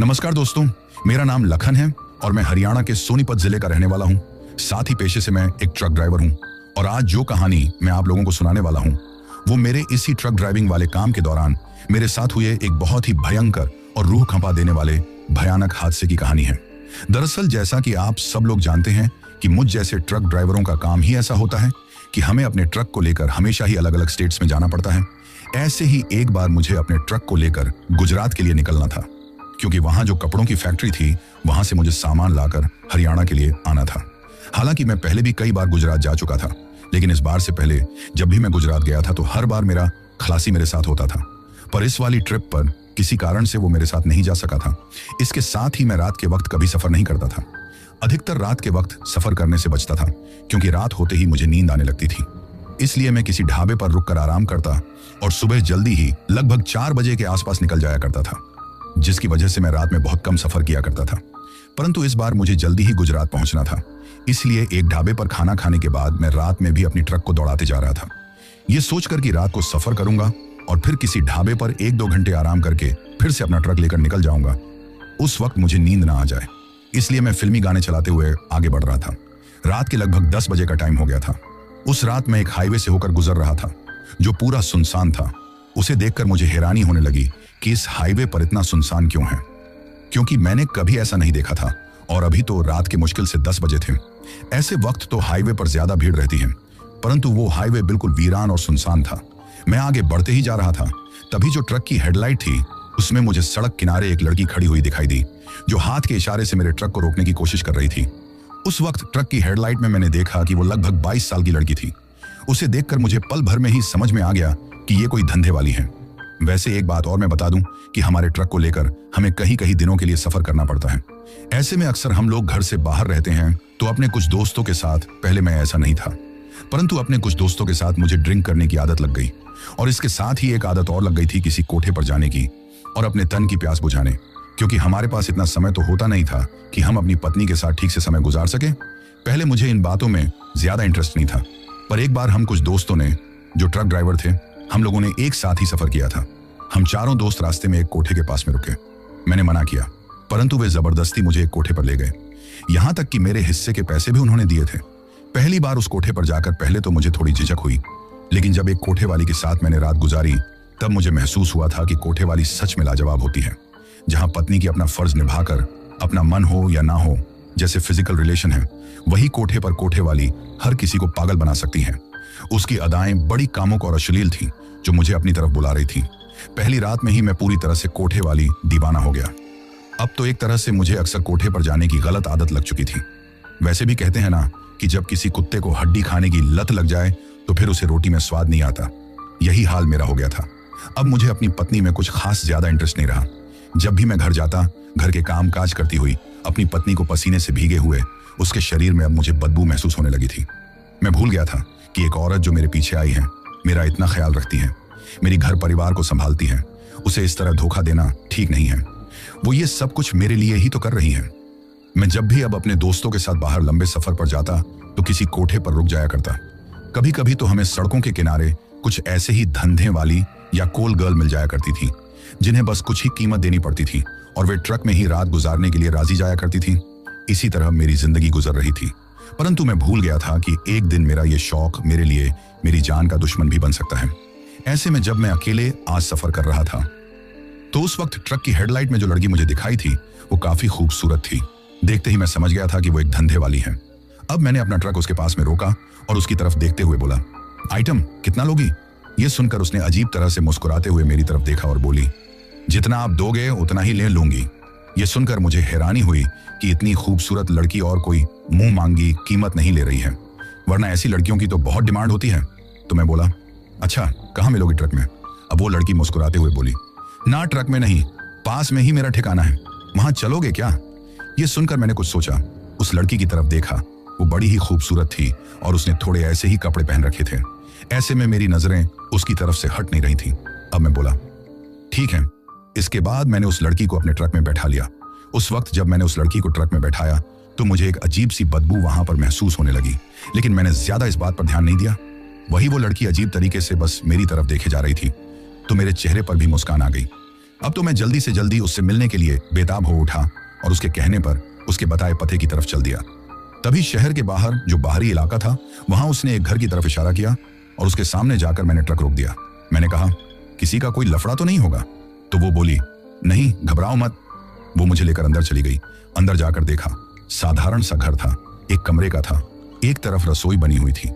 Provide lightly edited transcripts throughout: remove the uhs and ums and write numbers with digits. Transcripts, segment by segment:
नमस्कार दोस्तों, मेरा नाम लखन है और मैं हरियाणा के सोनीपत जिले का रहने वाला हूँ। साथ ही पेशे से मैं एक ट्रक ड्राइवर हूँ और आज जो कहानी मैं आप लोगों को सुनाने वाला हूँ वो मेरे इसी ट्रक ड्राइविंग वाले काम के दौरान मेरे साथ हुए एक बहुत ही भयंकर और रूह कंपा देने वाले भयानक हादसे की कहानी है। दरअसल जैसा कि आप सब लोग जानते हैं कि मुझ जैसे ट्रक ड्राइवरों का काम ही ऐसा होता है कि हमें अपने ट्रक को लेकर हमेशा ही अलग अलग स्टेट्स में जाना पड़ता है। ऐसे ही एक बार मुझे अपने ट्रक को लेकर गुजरात के लिए निकलना था, क्योंकि वहां जो कपड़ों की फैक्ट्री थी वहां से मुझे सामान लाकर हरियाणा के लिए आना था। हालांकि मैं पहले भी कई बार गुजरात जा चुका था, लेकिन इस बार से पहले जब भी मैं गुजरात गया था तो हर बार मेरा खलासी मेरे साथ होता था, पर इस वाली ट्रिप पर किसी कारण से वो मेरे साथ नहीं जा सका था। इसके साथ ही मैं रात के वक्त कभी सफर नहीं करता था। अधिकतर रात के वक्त सफर करने से बचता था, क्योंकि रात होते ही मुझे नींद आने लगती थी। इसलिए मैं किसी ढाबे पर रुककर आराम करता और सुबह जल्दी ही लगभग 4 बजे के आसपास निकल जाया करता था, जिसकी वजह से मैं रात में बहुत कम सफर किया करता था। परंतु इस बार मुझे जल्दी ही गुजरात पहुंचना था, इसलिए एक ढाबे पर खाना खाने के बाद मैं रात में भी अपनी ट्रक को दौड़ाते जा रहा था, ये सोचकर कि रात को सफर करूंगा और फिर किसी ढाबे पर 1-2 घंटे आराम करके फिर से अपना ट्रक लेकर निकल जाऊंगा। उस वक्त मुझे नींद ना आ जाए, इसलिए मैं फिल्मी गाने चलाते हुए आगे बढ़ रहा था। रात के लगभग 10 बजे का टाइम हो गया था। उस रात मैं एक हाईवे से होकर गुजर रहा था जो पूरा सुनसान था। उसे देखकर मुझे हैरानी होने लगी कि इस हाईवे पर इतना सुनसान क्यों है, क्योंकि मैंने कभी ऐसा नहीं देखा था और अभी तो रात के मुश्किल से 10 बजे थे। ऐसे वक्त तो हाईवे पर ज्यादा भीड़ रहती है, परंतु वो हाईवे बिल्कुल वीरान और सुनसान था। मैं आगे बढ़ते ही जा रहा था, तभी जो ट्रक की हेडलाइट थी उसमें मुझे सड़क किनारे एक लड़की खड़ी हुई दिखाई दी, जो हाथ के इशारे से मेरे ट्रक को रोकने की कोशिश कर रही थी। उस वक्त ट्रक की हेडलाइट में मैंने देखा कि वो लगभग 22 साल की लड़की थी। उसे देखकर मुझे पल भर में ही समझ में आ गया कि ये कोई धंधे वाली है। वैसे एक बात और मैं बता दूं कि हमारे ट्रक को लेकर हमें कहीं कहीं दिनों के लिए सफर करना पड़ता है। ऐसे में अक्सर हम लोग घर से बाहर रहते हैं, तो अपने कुछ दोस्तों के साथ, पहले मैं ऐसा नहीं था, परंतु अपने कुछ दोस्तों के साथ मुझे ड्रिंक करने की आदत लग गई और इसके साथ ही एक आदत और लग गई थी किसी कोठे पर जाने की और अपने तन की प्यास बुझाने, क्योंकि हमारे पास इतना समय तो होता नहीं था कि हम अपनी पत्नी के साथ ठीक से समय गुजार सके। पहले मुझे इन बातों में ज्यादा इंटरेस्ट नहीं था, पर एक बार हम कुछ दोस्तों ने, जो ट्रक ड्राइवर थे, हम लोगों ने एक साथ ही सफर किया था। हम चारों दोस्त रास्ते में एक कोठे के पास में रुके। मैंने मना किया, परंतु वे जबरदस्ती मुझे एक कोठे पर ले गए। यहां तक कि मेरे हिस्से के पैसे भी उन्होंने दिए थे। पहली बार उस कोठे पर जाकर पहले तो मुझे थोड़ी झिझक हुई, लेकिन जब एक कोठे वाली के साथ मैंने रात गुजारी तब मुझे महसूस हुआ था कि कोठे वाली सच में लाजवाब होती है। जहां पत्नी की अपना फर्ज निभाकर, अपना मन हो या ना हो, जैसे फिजिकल रिलेशन है, वही कोठे पर कोठे वाली हर किसी को पागल बना सकती है। उसकी अदाएं बड़ी कामुक और अश्लील थीं, जो मुझे अपनी तरफ बुला रही थी। पहली रात में ही मैं पूरी तरह से कोठे वाली दीवाना हो गया। अब तो एक तरह से मुझे अक्सर कोठे पर जाने की गलत आदत लग चुकी थी। वैसे भी कहते हैं ना कि जब किसी कुत्ते को हड्डी खाने की लत लग जाए तो फिर उसे रोटी में स्वाद नहीं आता। यही हाल मेरा हो गया था। अब मुझे अपनी पत्नी में कुछ खास ज्यादा इंटरेस्ट नहीं रहा। जब भी मैं घर जाता, घर के काम काज करती हुई अपनी पत्नी को पसीने से भीगे हुए उसके शरीर में अब मुझे बदबू महसूस होने लगी थी। मैं भूल गया था कि एक औरत जो मेरे पीछे आई है, मेरा इतना ख्याल रखती है, मेरी घर परिवार को संभालती है, उसे इस तरह धोखा देना ठीक नहीं है। वो ये सब कुछ मेरे लिए ही तो कर रही है। मैं जब भी अब अपने दोस्तों के साथ बाहर लंबे सफर पर जाता तो किसी कोठे पर रुक जाया करता। कभी कभी तो हमें सड़कों के किनारे कुछ ऐसे ही धंधे वाली या कोल गर्ल मिल जाया करती थी, जिन्हें बस कुछ ही कीमत देनी पड़ती थी और वे ट्रक में ही रात गुजारने के लिए राजी जाया करती थी। इसी तरह मेरी जिंदगी गुजर रही थी, परंतु मैं भूल गया था कि एक दिन मेरा ये शौक मेरे लिए मेरी जान का दुश्मन भी बन सकता है। ऐसे में जब मैं अकेले आज सफर कर रहा था तो उस वक्त ट्रक की हेडलाइट में जो लड़की मुझे दिखाई थी वो काफी खूबसूरत थी। देखते ही मैं समझ गया था कि वो एक धंधे वाली है। अब मैंने अपना ट्रक उसके पास में रोका और उसकी तरफ देखते हुए बोला, आइटम कितना लोगी? ये सुनकर उसने अजीब तरह से मुस्कुराते हुए मेरी तरफ देखा और बोली, जितना आप दोगे उतना ही ले लूंगी। ये सुनकर मुझे हैरानी हुई कि इतनी खूबसूरत लड़की और कोई मुंह मांगी कीमत नहीं ले रही है, वरना ऐसी लड़कियों की तो बहुत डिमांड होती है। तो मैं बोला, अच्छा कहाँ मिलोगी ट्रक में? अब वो लड़की मुस्कुराते हुए बोली, ना ट्रक में नहीं, पास में ही मेरा ठिकाना है, वहां चलोगे क्या? ये सुनकर मैंने कुछ सोचा। उस लड़की की तरफ देखा, वो बड़ी ही खूबसूरत थी और उसने थोड़े ऐसे ही कपड़े पहन रखे थे। ऐसे में मेरी नजरें उसकी तरफ से हट नहीं रही थी। अब मैं बोला, ठीक है। इसके बाद मैंने उस लड़की को अपने ट्रक में बैठा लिया। उस वक्त जब मैंने उस लड़की को ट्रक में बैठाया तो मुझे एक अजीब सी बदबू वहां पर महसूस होने लगी, लेकिन मैंने ज्यादा इस बात पर ध्यान नहीं दिया। वही वो लड़की अजीब तरीके से बस मेरी तरफ देखे जा रही थी, तो मेरे चेहरे पर भी मुस्कान आ गई। अब तो मैं जल्दी से जल्दी उससे मिलने के लिए बेताब हो उठा और उसके कहने पर उसके बताए पते की तरफ चल दिया। तभी शहर के बाहर जो बाहरी इलाका था वहां उसने एक घर की तरफ इशारा किया और उसके सामने जाकर मैंने ट्रक रोक दिया। मैंने कहा, किसी का कोई लफड़ा तो नहीं होगा? तो वो बोली, नहीं घबराओ मत। वो मुझे लेकर अंदर चली गई। अंदर जाकर देखा, साधारण सा घर था, एक कमरे का था, एक तरफ रसोई बनी हुई थी,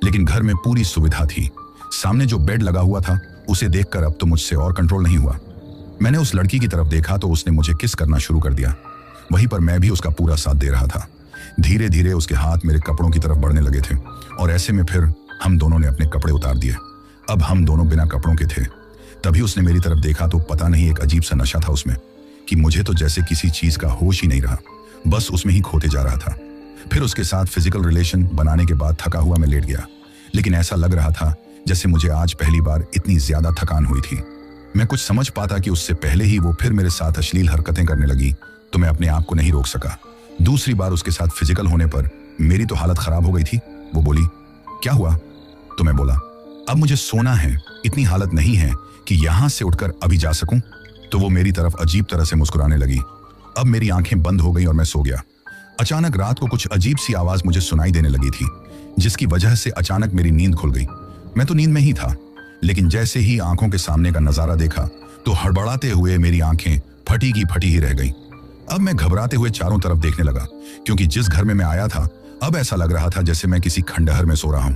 लेकिन घर में पूरी सुविधा थी। सामने जो बेड लगा हुआ था उसे देखकर अब तो मुझसे और कंट्रोल नहीं हुआ। मैंने उस लड़की की तरफ देखा तो उसने मुझे किस करना शुरू कर दिया। वहीं पर मैं भी उसका पूरा साथ दे रहा था। धीरे धीरे उसके हाथ मेरे कपड़ों की तरफ बढ़ने लगे थे और ऐसे में फिर हम दोनों ने अपने कपड़े उतार दिए। अब हम दोनों बिना कपड़ों के थे। तभी उसने मेरी तरफ देखा तो पता नहीं एक अजीब सा नशा था उसमें कि मुझे तो जैसे किसी चीज का होश ही नहीं रहा, बस उसमें ही खोते जा रहा था। फिर उसके साथ फिजिकल रिलेशन बनाने के बाद थका हुआ मैं लेट गया, लेकिन ऐसा लग रहा था जैसे मुझे आज पहली बार इतनी ज्यादा थकान हुई थी। मैं कुछ समझ पाता कि उससे पहले ही वो फिर मेरे साथ अश्लील हरकतें करने लगी तो मैं अपने आप को नहीं रोक सका। दूसरी बार उसके साथ फिजिकल होने पर मेरी तो हालत खराब हो गई थी। वो बोली, क्या हुआ? तो मैं बोला, अब मुझे सोना है, इतनी हालत नहीं है कि यहां से उठकर अभी जा सकूं। तो वो मेरी तरफ अजीब तरह से मुस्कुराने लगी। अब मेरी आंखें बंद हो गई और मैं सो गया। अचानक रात को कुछ अजीब सी आवाज मुझे सुनाई देने लगी थी, जिसकी वजह से अचानक मेरी नींद खुल गई। मैं तो नींद में ही था, लेकिन जैसे ही आंखों के सामने का नजारा देखा तो हड़बड़ाते हुए मेरी आंखें फटी की फटी ही रह गईं। अब मैं घबराते हुए चारों तरफ देखने लगा, क्योंकि जिस घर में मैं आया था अब ऐसा लग रहा था जैसे मैं किसी खंडहर में सो रहा हूं।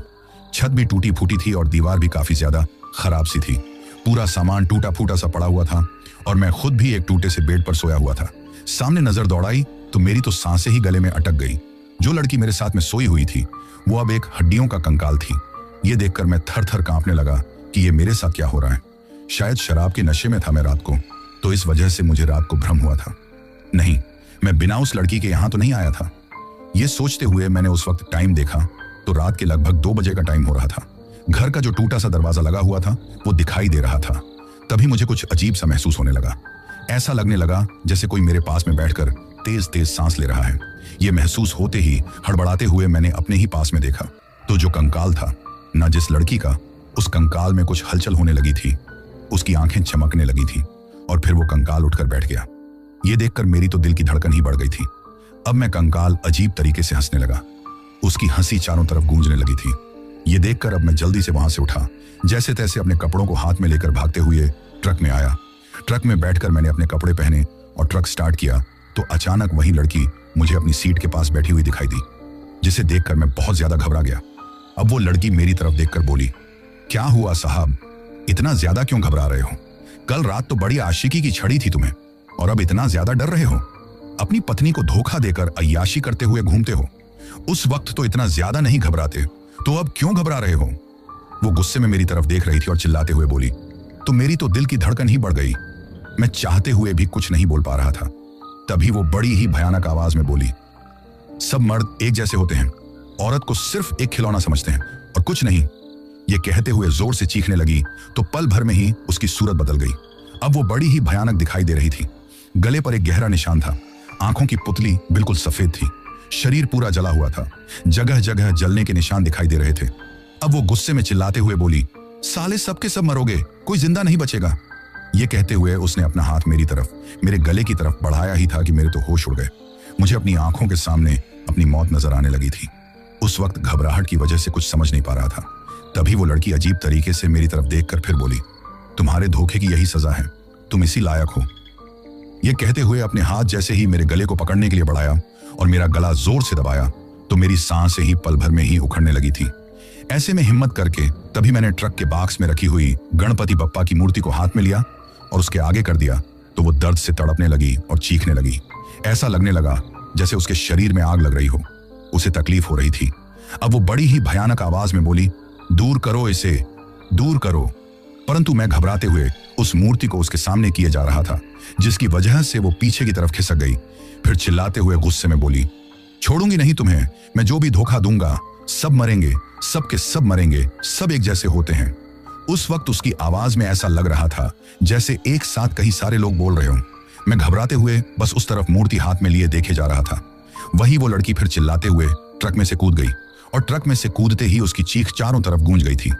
छत भी टूटी फूटी थी और दीवार भी काफी ज्यादा खराब सी थी। पूरा सामान टूटा फूटा सा पड़ा हुआ था और मैं खुद भी एक टूटे से बेड पर सोया हुआ था। सामने नजर दौड़ाई तो मेरी तो सांसें ही गले में अटक गई। जो लड़की मेरे साथ में सोई हुई थी वो अब एक हड्डियों का कंकाल थी। ये देखकर मैं थर थर कांपने लगा कि ये मेरे साथ क्या हो रहा है। शायद शराब के नशे में था मैं रात को, तो इस वजह से मुझे रात को भ्रम हुआ था। नहीं, मैं बिना उस लड़की के यहां तो नहीं आया था। ये सोचते हुए मैंने उस वक्त टाइम देखा तो रात के लगभग 2 बजे का टाइम हो रहा था। घर का जो टूटा सा दरवाजा लगा हुआ था वो दिखाई दे रहा था। तभी मुझे कुछ अजीब सा महसूस होने लगा। ऐसा लगने लगा जैसे कोई मेरे पास में बैठकर तेज तेज सांस ले रहा है। ये महसूस होते ही हड़बड़ाते हुए मैंने अपने ही पास में देखा तो जो कंकाल था ना जिस लड़की का, उस कंकाल में कुछ हलचल होने लगी थी। उसकी आंखें चमकने लगी थी और फिर वो कंकाल उठकर बैठ गया। ये देखकर मेरी तो दिल की धड़कन ही बढ़ गई थी। अब मैं कंकाल अजीब तरीके से हंसने लगा। उसकी हंसी चारों तरफ गूंजने लगी थी। ये देखकर अब मैं जल्दी से वहां से उठा, जैसे तैसे अपने कपड़ों को हाथ में लेकर भागते हुए ट्रक में आया। ट्रक में बैठकर मैंने अपने कपड़े पहने और ट्रक स्टार्ट किया तो अचानक वही लड़की मुझे अपनी सीट के पास बैठी हुई दिखाई दी, जिसे देखकर मैं बहुत ज्यादा घबरा गया। अब वो लड़की मेरी तरफ देखकर बोली, क्या हुआ साहब, इतना ज्यादा क्यों घबरा रहे हो? कल रात तो बड़ी आशिकी की छड़ी थी तुम्हें और अब इतना ज्यादा डर रहे हो? अपनी पत्नी को धोखा देकर अय्याशी करते हुए घूमते हो। उस वक्त तो इतना ज्यादा नहीं घबराते, तो अब क्यों घबरा रहे हो? वो गुस्से में मेरी तरफ देख रही थी और चिल्लाते हुए बोली। तो मेरी तो दिल की धड़कन ही बढ़ गई। मैं चाहते हुए भी कुछ नहीं बोल पा रहा था। तभी वो बड़ी ही भयानक आवाज में बोली, सब मर्द एक जैसे होते हैं, औरत को सिर्फ एक खिलौना समझते हैं और कुछ नहीं। ये कहते हुए जोर से चीखने लगी तो पल भर में ही उसकी सूरत बदल गई। अब वो बड़ी ही भयानक दिखाई दे रही थी। गले पर एक गहरा निशान था, आंखों की पुतली बिल्कुल सफेद थी, शरीर पूरा जला हुआ था, जगह जगह जलने के निशान दिखाई दे रहे थे। अब वो गुस्से में चिल्लाते हुए बोली, साले सब के सब मरोगे, कोई जिंदा नहीं बचेगा। ये कहते हुए उसने अपना हाथ मेरी तरफ, मेरे गले की तरफ बढ़ाया ही था कि मेरे तो होश उड़ गए। मुझे अपनी आंखों के सामने अपनी मौत नजर आने लगी थी। उस वक्त घबराहट की वजह से कुछ समझ नहीं पा रहा था। तभी वो लड़की अजीब तरीके से मेरी तरफ देखकर फिर बोली, तुम्हारे धोखे की यही सजा है, तुम इसी लायक हो। ये कहते हुए अपने हाथ जैसे ही मेरे गले को पकड़ने के लिए बढ़ाया और मेरा गला जोर से दबाया तो मेरी सांसें ही पल भर में ही उखड़ने लगी थी। ऐसे में हिम्मत करके तभी मैंने ट्रक के बॉक्स में रखी हुई गणपति बप्पा की मूर्ति को हाथ में लिया और उसके आगे कर दिया तो वो दर्द से तड़पने लगी और चीखने लगी। ऐसा लगने लगा जैसे उसके शरीर में आग लग रही हो, उसे तकलीफ हो रही थी। अब वो बड़ी ही भयानक आवाज में बोली, दूर करो इसे, दूर करो। परंतु मैं घबराते हुए उस मूर्ति को उसके सामने किए जा रहा था, जिसकी वजह से वो पीछे की तरफ खिसक गई। फिर चिल्लाते हुए गुस्से में बोली, छोड़ूंगी नहीं तुम्हें, मैं जो भी धोखा दूंगा सब मरेंगे, सब के सब मरेंगे, सब एक जैसे होते हैं। उस वक्त उसकी आवाज में ऐसा लग रहा था जैसे एक साथ कई सारे लोग बोल रहे हो। मैं घबराते हुए बस उस तरफ मूर्ति हाथ में लिए देखे जा रहा था। वही वो लड़की फिर चिल्लाते हुए ट्रक में से कूद गई और ट्रक में से कूदते ही उसकी चीख चारों तरफ गूंज गई थी।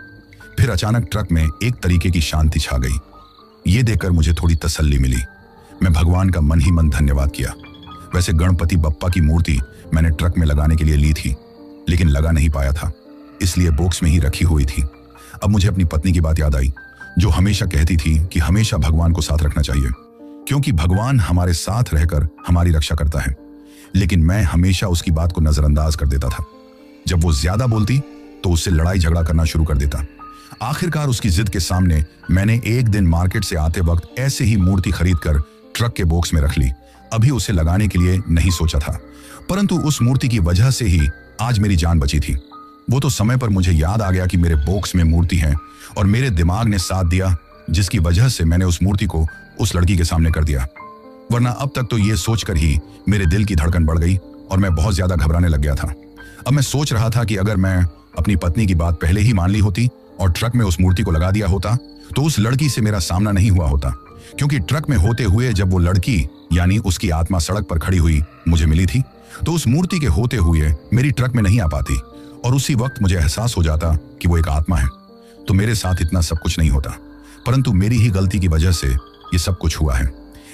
फिर अचानक ट्रक में एक तरीके की शांति छा गई। ये देखकर मुझे थोड़ी तसल्ली मिली। मैं भगवान का मन ही मन धन्यवाद किया। वैसे गणपति बप्पा की मूर्ति मैंने ट्रक में लगाने के लिए ली थी, लेकिन लगा नहीं पाया था, इसलिए बॉक्स में ही रखी हुई थी। अब मुझे अपनी पत्नी की बात याद आई, जो हमेशा कहती थी कि हमेशा भगवान को साथ रखना चाहिए, क्योंकि भगवान हमारे साथ रहकर हमारी रक्षा करता है। लेकिन मैं हमेशा उसकी बात को नजरअंदाज कर देता था। जब वो ज्यादा बोलती तो उससे लड़ाई झगड़ा करना शुरू कर देता। आखिरकार उसकी जिद के सामने मैंने एक दिन मार्केट से आते वक्त ऐसे ही मूर्ति खरीदकर ट्रक के बॉक्स में रख ली। अभी उसे लगाने के लिए नहीं सोचा था, परंतु उस मूर्ति की वजह से ही आज मेरी जान बची थी। वो तो समय पर मुझे याद आ गया कि मेरे बॉक्स में मूर्ति है, और मेरे दिमाग ने साथ दिया, जिसकी वजह से मैंने उस मूर्ति को उस लड़की के सामने कर दिया। वरना अब तक तो ये सोचकर ही मेरे दिल की धड़कन बढ़ गई और मैं बहुत ज्यादा घबराने लग गया था। अब मैं सोच रहा था कि अगर मैं अपनी पत्नी की बात पहले ही मान ली होती और ट्रक में उस मूर्ति को लगा दिया होता तो उस लड़की से मेरा सामना नहीं हुआ होता, क्योंकि ट्रक में होते हुए जब वो लड़की यानी उसकी आत्मा सड़क पर खड़ी हुई मुझे मिली थी, तो उस मूर्ति के होते हुए मेरी ट्रक में नहीं आ पाती, और उसी वक्त मुझे एहसास हो जाता कि वो एक आत्मा है, तो मेरे साथ इतना सब कुछ नहीं होता। परंतु मेरी ही गलती की वजह से ये सब कुछ हुआ है।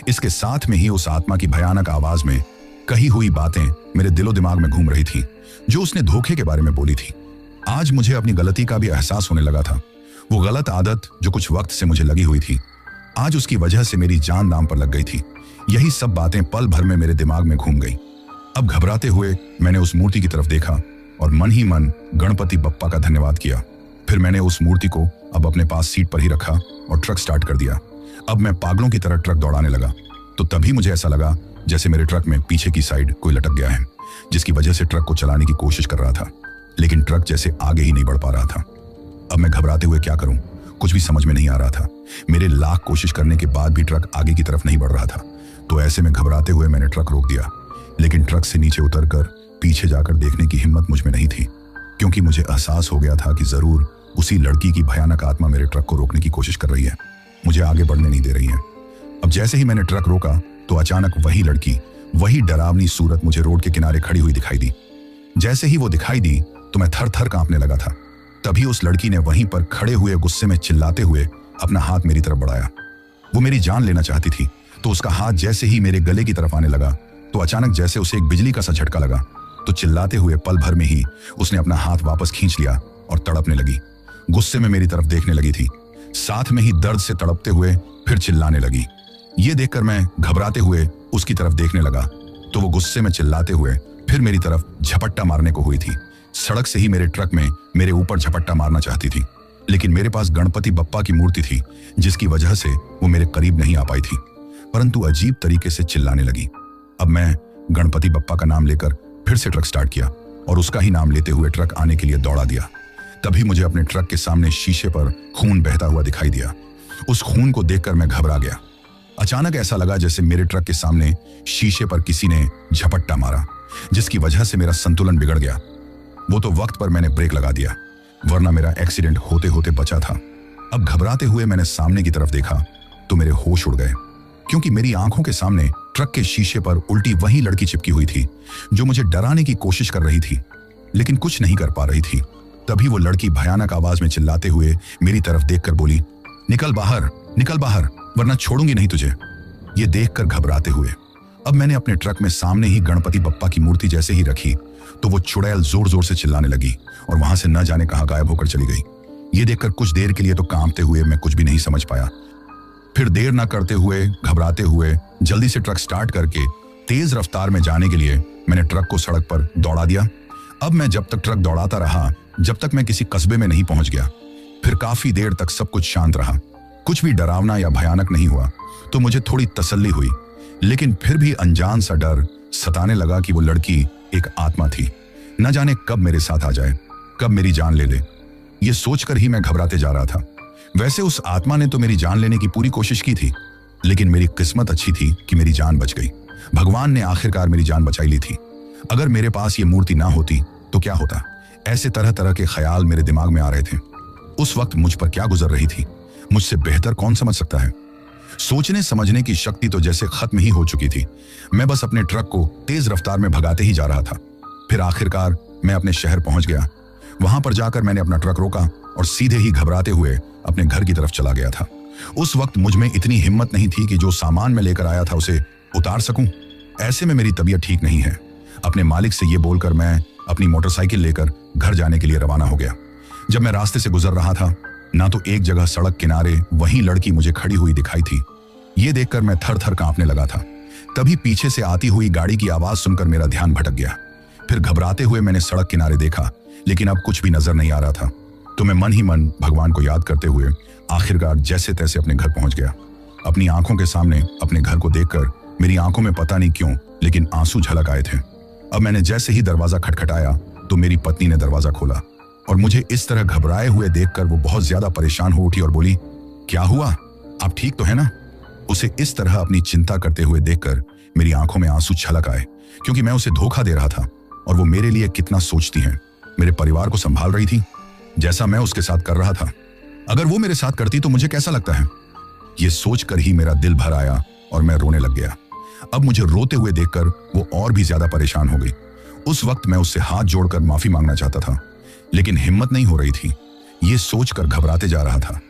इसके साथ में ही उस आत्मा की भयानक आवाज में कही हुई बातें मेरे दिलो दिमाग में घूम रही थी, जो उसने धोखे के बारे में बोली थी। आज मुझे अपनी गलती का भी एहसास होने लगा था। वो गलत आदत जो कुछ वक्त से मुझे लगी हुई थी, आज उसकी वजह से मेरी जान दांव पर लग गई थी। यही सब बातें पल भर में मेरे दिमाग में घूम गई। अब घबराते हुए मैंने उस मूर्ति की तरफ देखा और मन ही मन गणपति बप्पा का धन्यवाद किया। फिर मैंने उस मूर्ति को अब अपने पास सीट पर ही रखा और ट्रक स्टार्ट कर दिया। अब मैं पागलों की तरह ट्रक दौड़ाने लगा, तो तभी मुझे ऐसा लगा जैसे मेरे ट्रक में पीछे की साइड कोई लटक गया है, जिसकी वजह से ट्रक को चलाने की कोशिश कर रहा था, लेकिन ट्रक जैसे आगे ही नहीं बढ़ पा रहा था। अब मैं घबराते हुए क्या करूं, कुछ भी समझ में नहीं आ रहा था। मेरे लाख कोशिश करने के बाद भी ट्रक आगे की तरफ नहीं बढ़ रहा था, तो ऐसे में घबराते हुए मैंने ट्रक रोक दिया। लेकिन ट्रक से नीचे उतरकर पीछे जाकर देखने की हिम्मत मुझ में नहीं थी, क्योंकि मुझे एहसास हो गया था कि जरूर उसी लड़की की भयानक आत्मा मेरे ट्रक को रोकने की कोशिश कर रही है, मुझे आगे बढ़ने नहीं दे रही है। अब जैसे ही मैंने ट्रक रोका तो अचानक वही लड़की, वही डरावनी सूरत मुझे रोड के किनारे खड़ी हुई दिखाई दी। जैसे ही वो दिखाई दी तो मैं थर थर कांपने लगा था। तभी उस लड़की ने वहीं पर खड़े हुए गुस्से में चिल्लाते हुए अपना हाथ मेरी तरफ बढ़ाया। वो मेरी जान लेना चाहती थी, तो उसका हाथ जैसे ही मेरे गले की तरफ आने लगा तो अचानक जैसे उसे एक बिजली का सा झटका लगा, तो चिल्लाते हुए पल भर में ही उसने अपना हाथ वापस खींच लिया और तड़पने लगी। गुस्से में मेरी तरफ देखने लगी थी, साथ में ही दर्द से तड़पते हुए फिर चिल्लाने लगी। ये देखकर मैं घबराते हुए उसकी तरफ देखने लगा तो वो गुस्से में चिल्लाते हुए फिर मेरी तरफ झपट्टा मारने को हुई थी। सड़क से ही मेरे ट्रक में मेरे ऊपर झपट्टा मारना चाहती थी, लेकिन मेरे पास गणपति बप्पा की मूर्ति थी, जिसकी वजह से वो मेरे करीब नहीं आ पाई थी, परंतु अजीब तरीके से चिल्लाने लगी। अब मैं गणपति बप्पा का नाम लेकर फिर से ट्रक स्टार्ट किया और उसका ही नाम लेते हुए ट्रक आने के लिए दौड़ा दिया। तभी मुझे अपने ट्रक के सामने शीशे पर खून बहता हुआ दिखाई दिया। उस खून को देखकर मैं घबरा गया। अचानक ऐसा लगा जैसे मेरे ट्रक के सामने शीशे पर किसी ने झपट्टा मारा, जिसकी वजह से मेरा संतुलन बिगड़ गया। वो तो वक्त पर मैंने ब्रेक लगा दिया, वरना मेरा एक्सीडेंट होते होते बचा था। अब घबराते हुए मैंने सामने की तरफ देखा तो मेरे होश उड़ गए, क्योंकि मेरी आंखों के सामने ट्रक के शीशे पर उल्टी वही लड़की चिपकी हुई थी जो मुझे डराने की कोशिश कर रही थी, लेकिन कुछ नहीं कर पा रही थी। तभी वो लड़की भयानक आवाज में चिल्लाते हुए मेरी तरफ देखकर बोली, निकल बाहर, वरना छोड़ूंगी नहीं तुझे। ये देखकर घबराते हुए अब मैंने अपने ट्रक में सामने ही गणपति बप्पा की मूर्ति जैसे ही रखी तो वो चुड़ैल जोर जोर से चिल्लाने लगी और वहां से न जाने कहां गायब होकर चली गई। ये देखकर कुछ देर के लिए तो कांपते हुए मैं कुछ भी नहीं समझ पाया। फिर देर ना करते हुए घबराते हुए जल्दी से ट्रक स्टार्ट करके तेज रफ्तार में जाने के लिए मैंने ट्रक को सड़क पर दौड़ा दिया। अब मैं जब तक ट्रक दौड़ाता रहा, जब तक मैं किसी कस्बे में नहीं पहुंच गया। फिर काफी देर तक सब कुछ शांत रहा, कुछ भी डरावना या भयानक नहीं हुआ, तो मुझे थोड़ी तसल्ली हुई। लेकिन फिर भी अनजान सा डर सताने लगा कि वो लड़की एक आत्मा थी, न जाने कब मेरे साथ आ जाए, कब मेरी जान ले ले। ये सोचकर ही मैं घबराते जा रहा था। वैसे उस आत्मा ने तो मेरी जान लेने की पूरी कोशिश की थी, लेकिन मेरी किस्मत अच्छी थी कि मेरी जान बच गई। भगवान ने आखिरकार मेरी जान बचाई ली थी। अगर मेरे पास ये मूर्ति ना होती तो क्या होता? ऐसे तरह तरह के ख्याल मेरे दिमाग में आ रहे थे। उस वक्त मुझ पर क्या गुजर रही थी, मुझसे बेहतर कौन समझ सकता है। सोचने समझने की शक्ति तो जैसे खत्म ही हो चुकी थी। मैं बस अपने ट्रक को तेज रफ्तार में भगाते ही जा रहा था। फिर आखिरकार मैं अपने शहर पहुंच गया। वहां पर जाकर मैंने अपना ट्रक रोका और सीधे ही घबराते हुए अपने घर की तरफ चला गया था। उस वक्त मुझ में इतनी हिम्मत नहीं थी कि जो सामान मैं लेकर आया था उसे उतार सकूं। ऐसे में मेरी तबीयत ठीक नहीं है। अपने मालिक से ये बोलकर मैं अपनी मोटरसाइकिल लेकर घर जाने के लिए रवाना हो गया। जब मैं रास्ते से गुजर रहा था, ना तो एक जगह सड़क किनारे वही लड़की मुझे खड़ी हुई दिखाई थी। ये देखकर मैं थर थर कांपने लगा था। तभी पीछे से आती हुई गाड़ी की आवाज सुनकर मेरा ध्यान भटक गया। फिर घबराते हुए मैंने सड़क किनारे देखा, लेकिन अब कुछ भी नजर नहीं आ रहा था। तो मैं मन ही मन भगवान को याद करते हुए आखिरकार जैसे तैसे अपने घर पहुंच गया। अपनी आंखों के सामने अपने घर को देखकर मेरी आंखों में पता नहीं क्यों लेकिन आंसू झलक आए थे। अब मैंने जैसे ही दरवाजा खटखटाया तो मेरी पत्नी ने दरवाजा खोला और मुझे इस तरह घबराए हुए देखकर वो बहुत ज्यादा परेशान हो उठी और बोली, क्या हुआ, आप ठीक तो है ना? उसे इस तरह अपनी चिंता करते हुए देखकर मेरी आंखों में आंसू छलक आए, क्योंकि मैं उसे धोखा दे रहा था और वो मेरे लिए कितना सोचती है, मेरे परिवार को संभाल रही थी, जैसा मैं उसके साथ कर रहा था। अगर वो मेरे साथ करती तो मुझे कैसा लगता है? ये सोचकर ही मेरा दिल भर आया और मैं रोने लग गया। अब मुझे रोते हुए देखकर वो और भी ज्यादा परेशान हो गई। उस वक्त मैं उससे हाथ जोड़कर माफी मांगना चाहता था, लेकिन हिम्मत नहीं हो रही थी। ये सोचकर घबराते जा रहा था।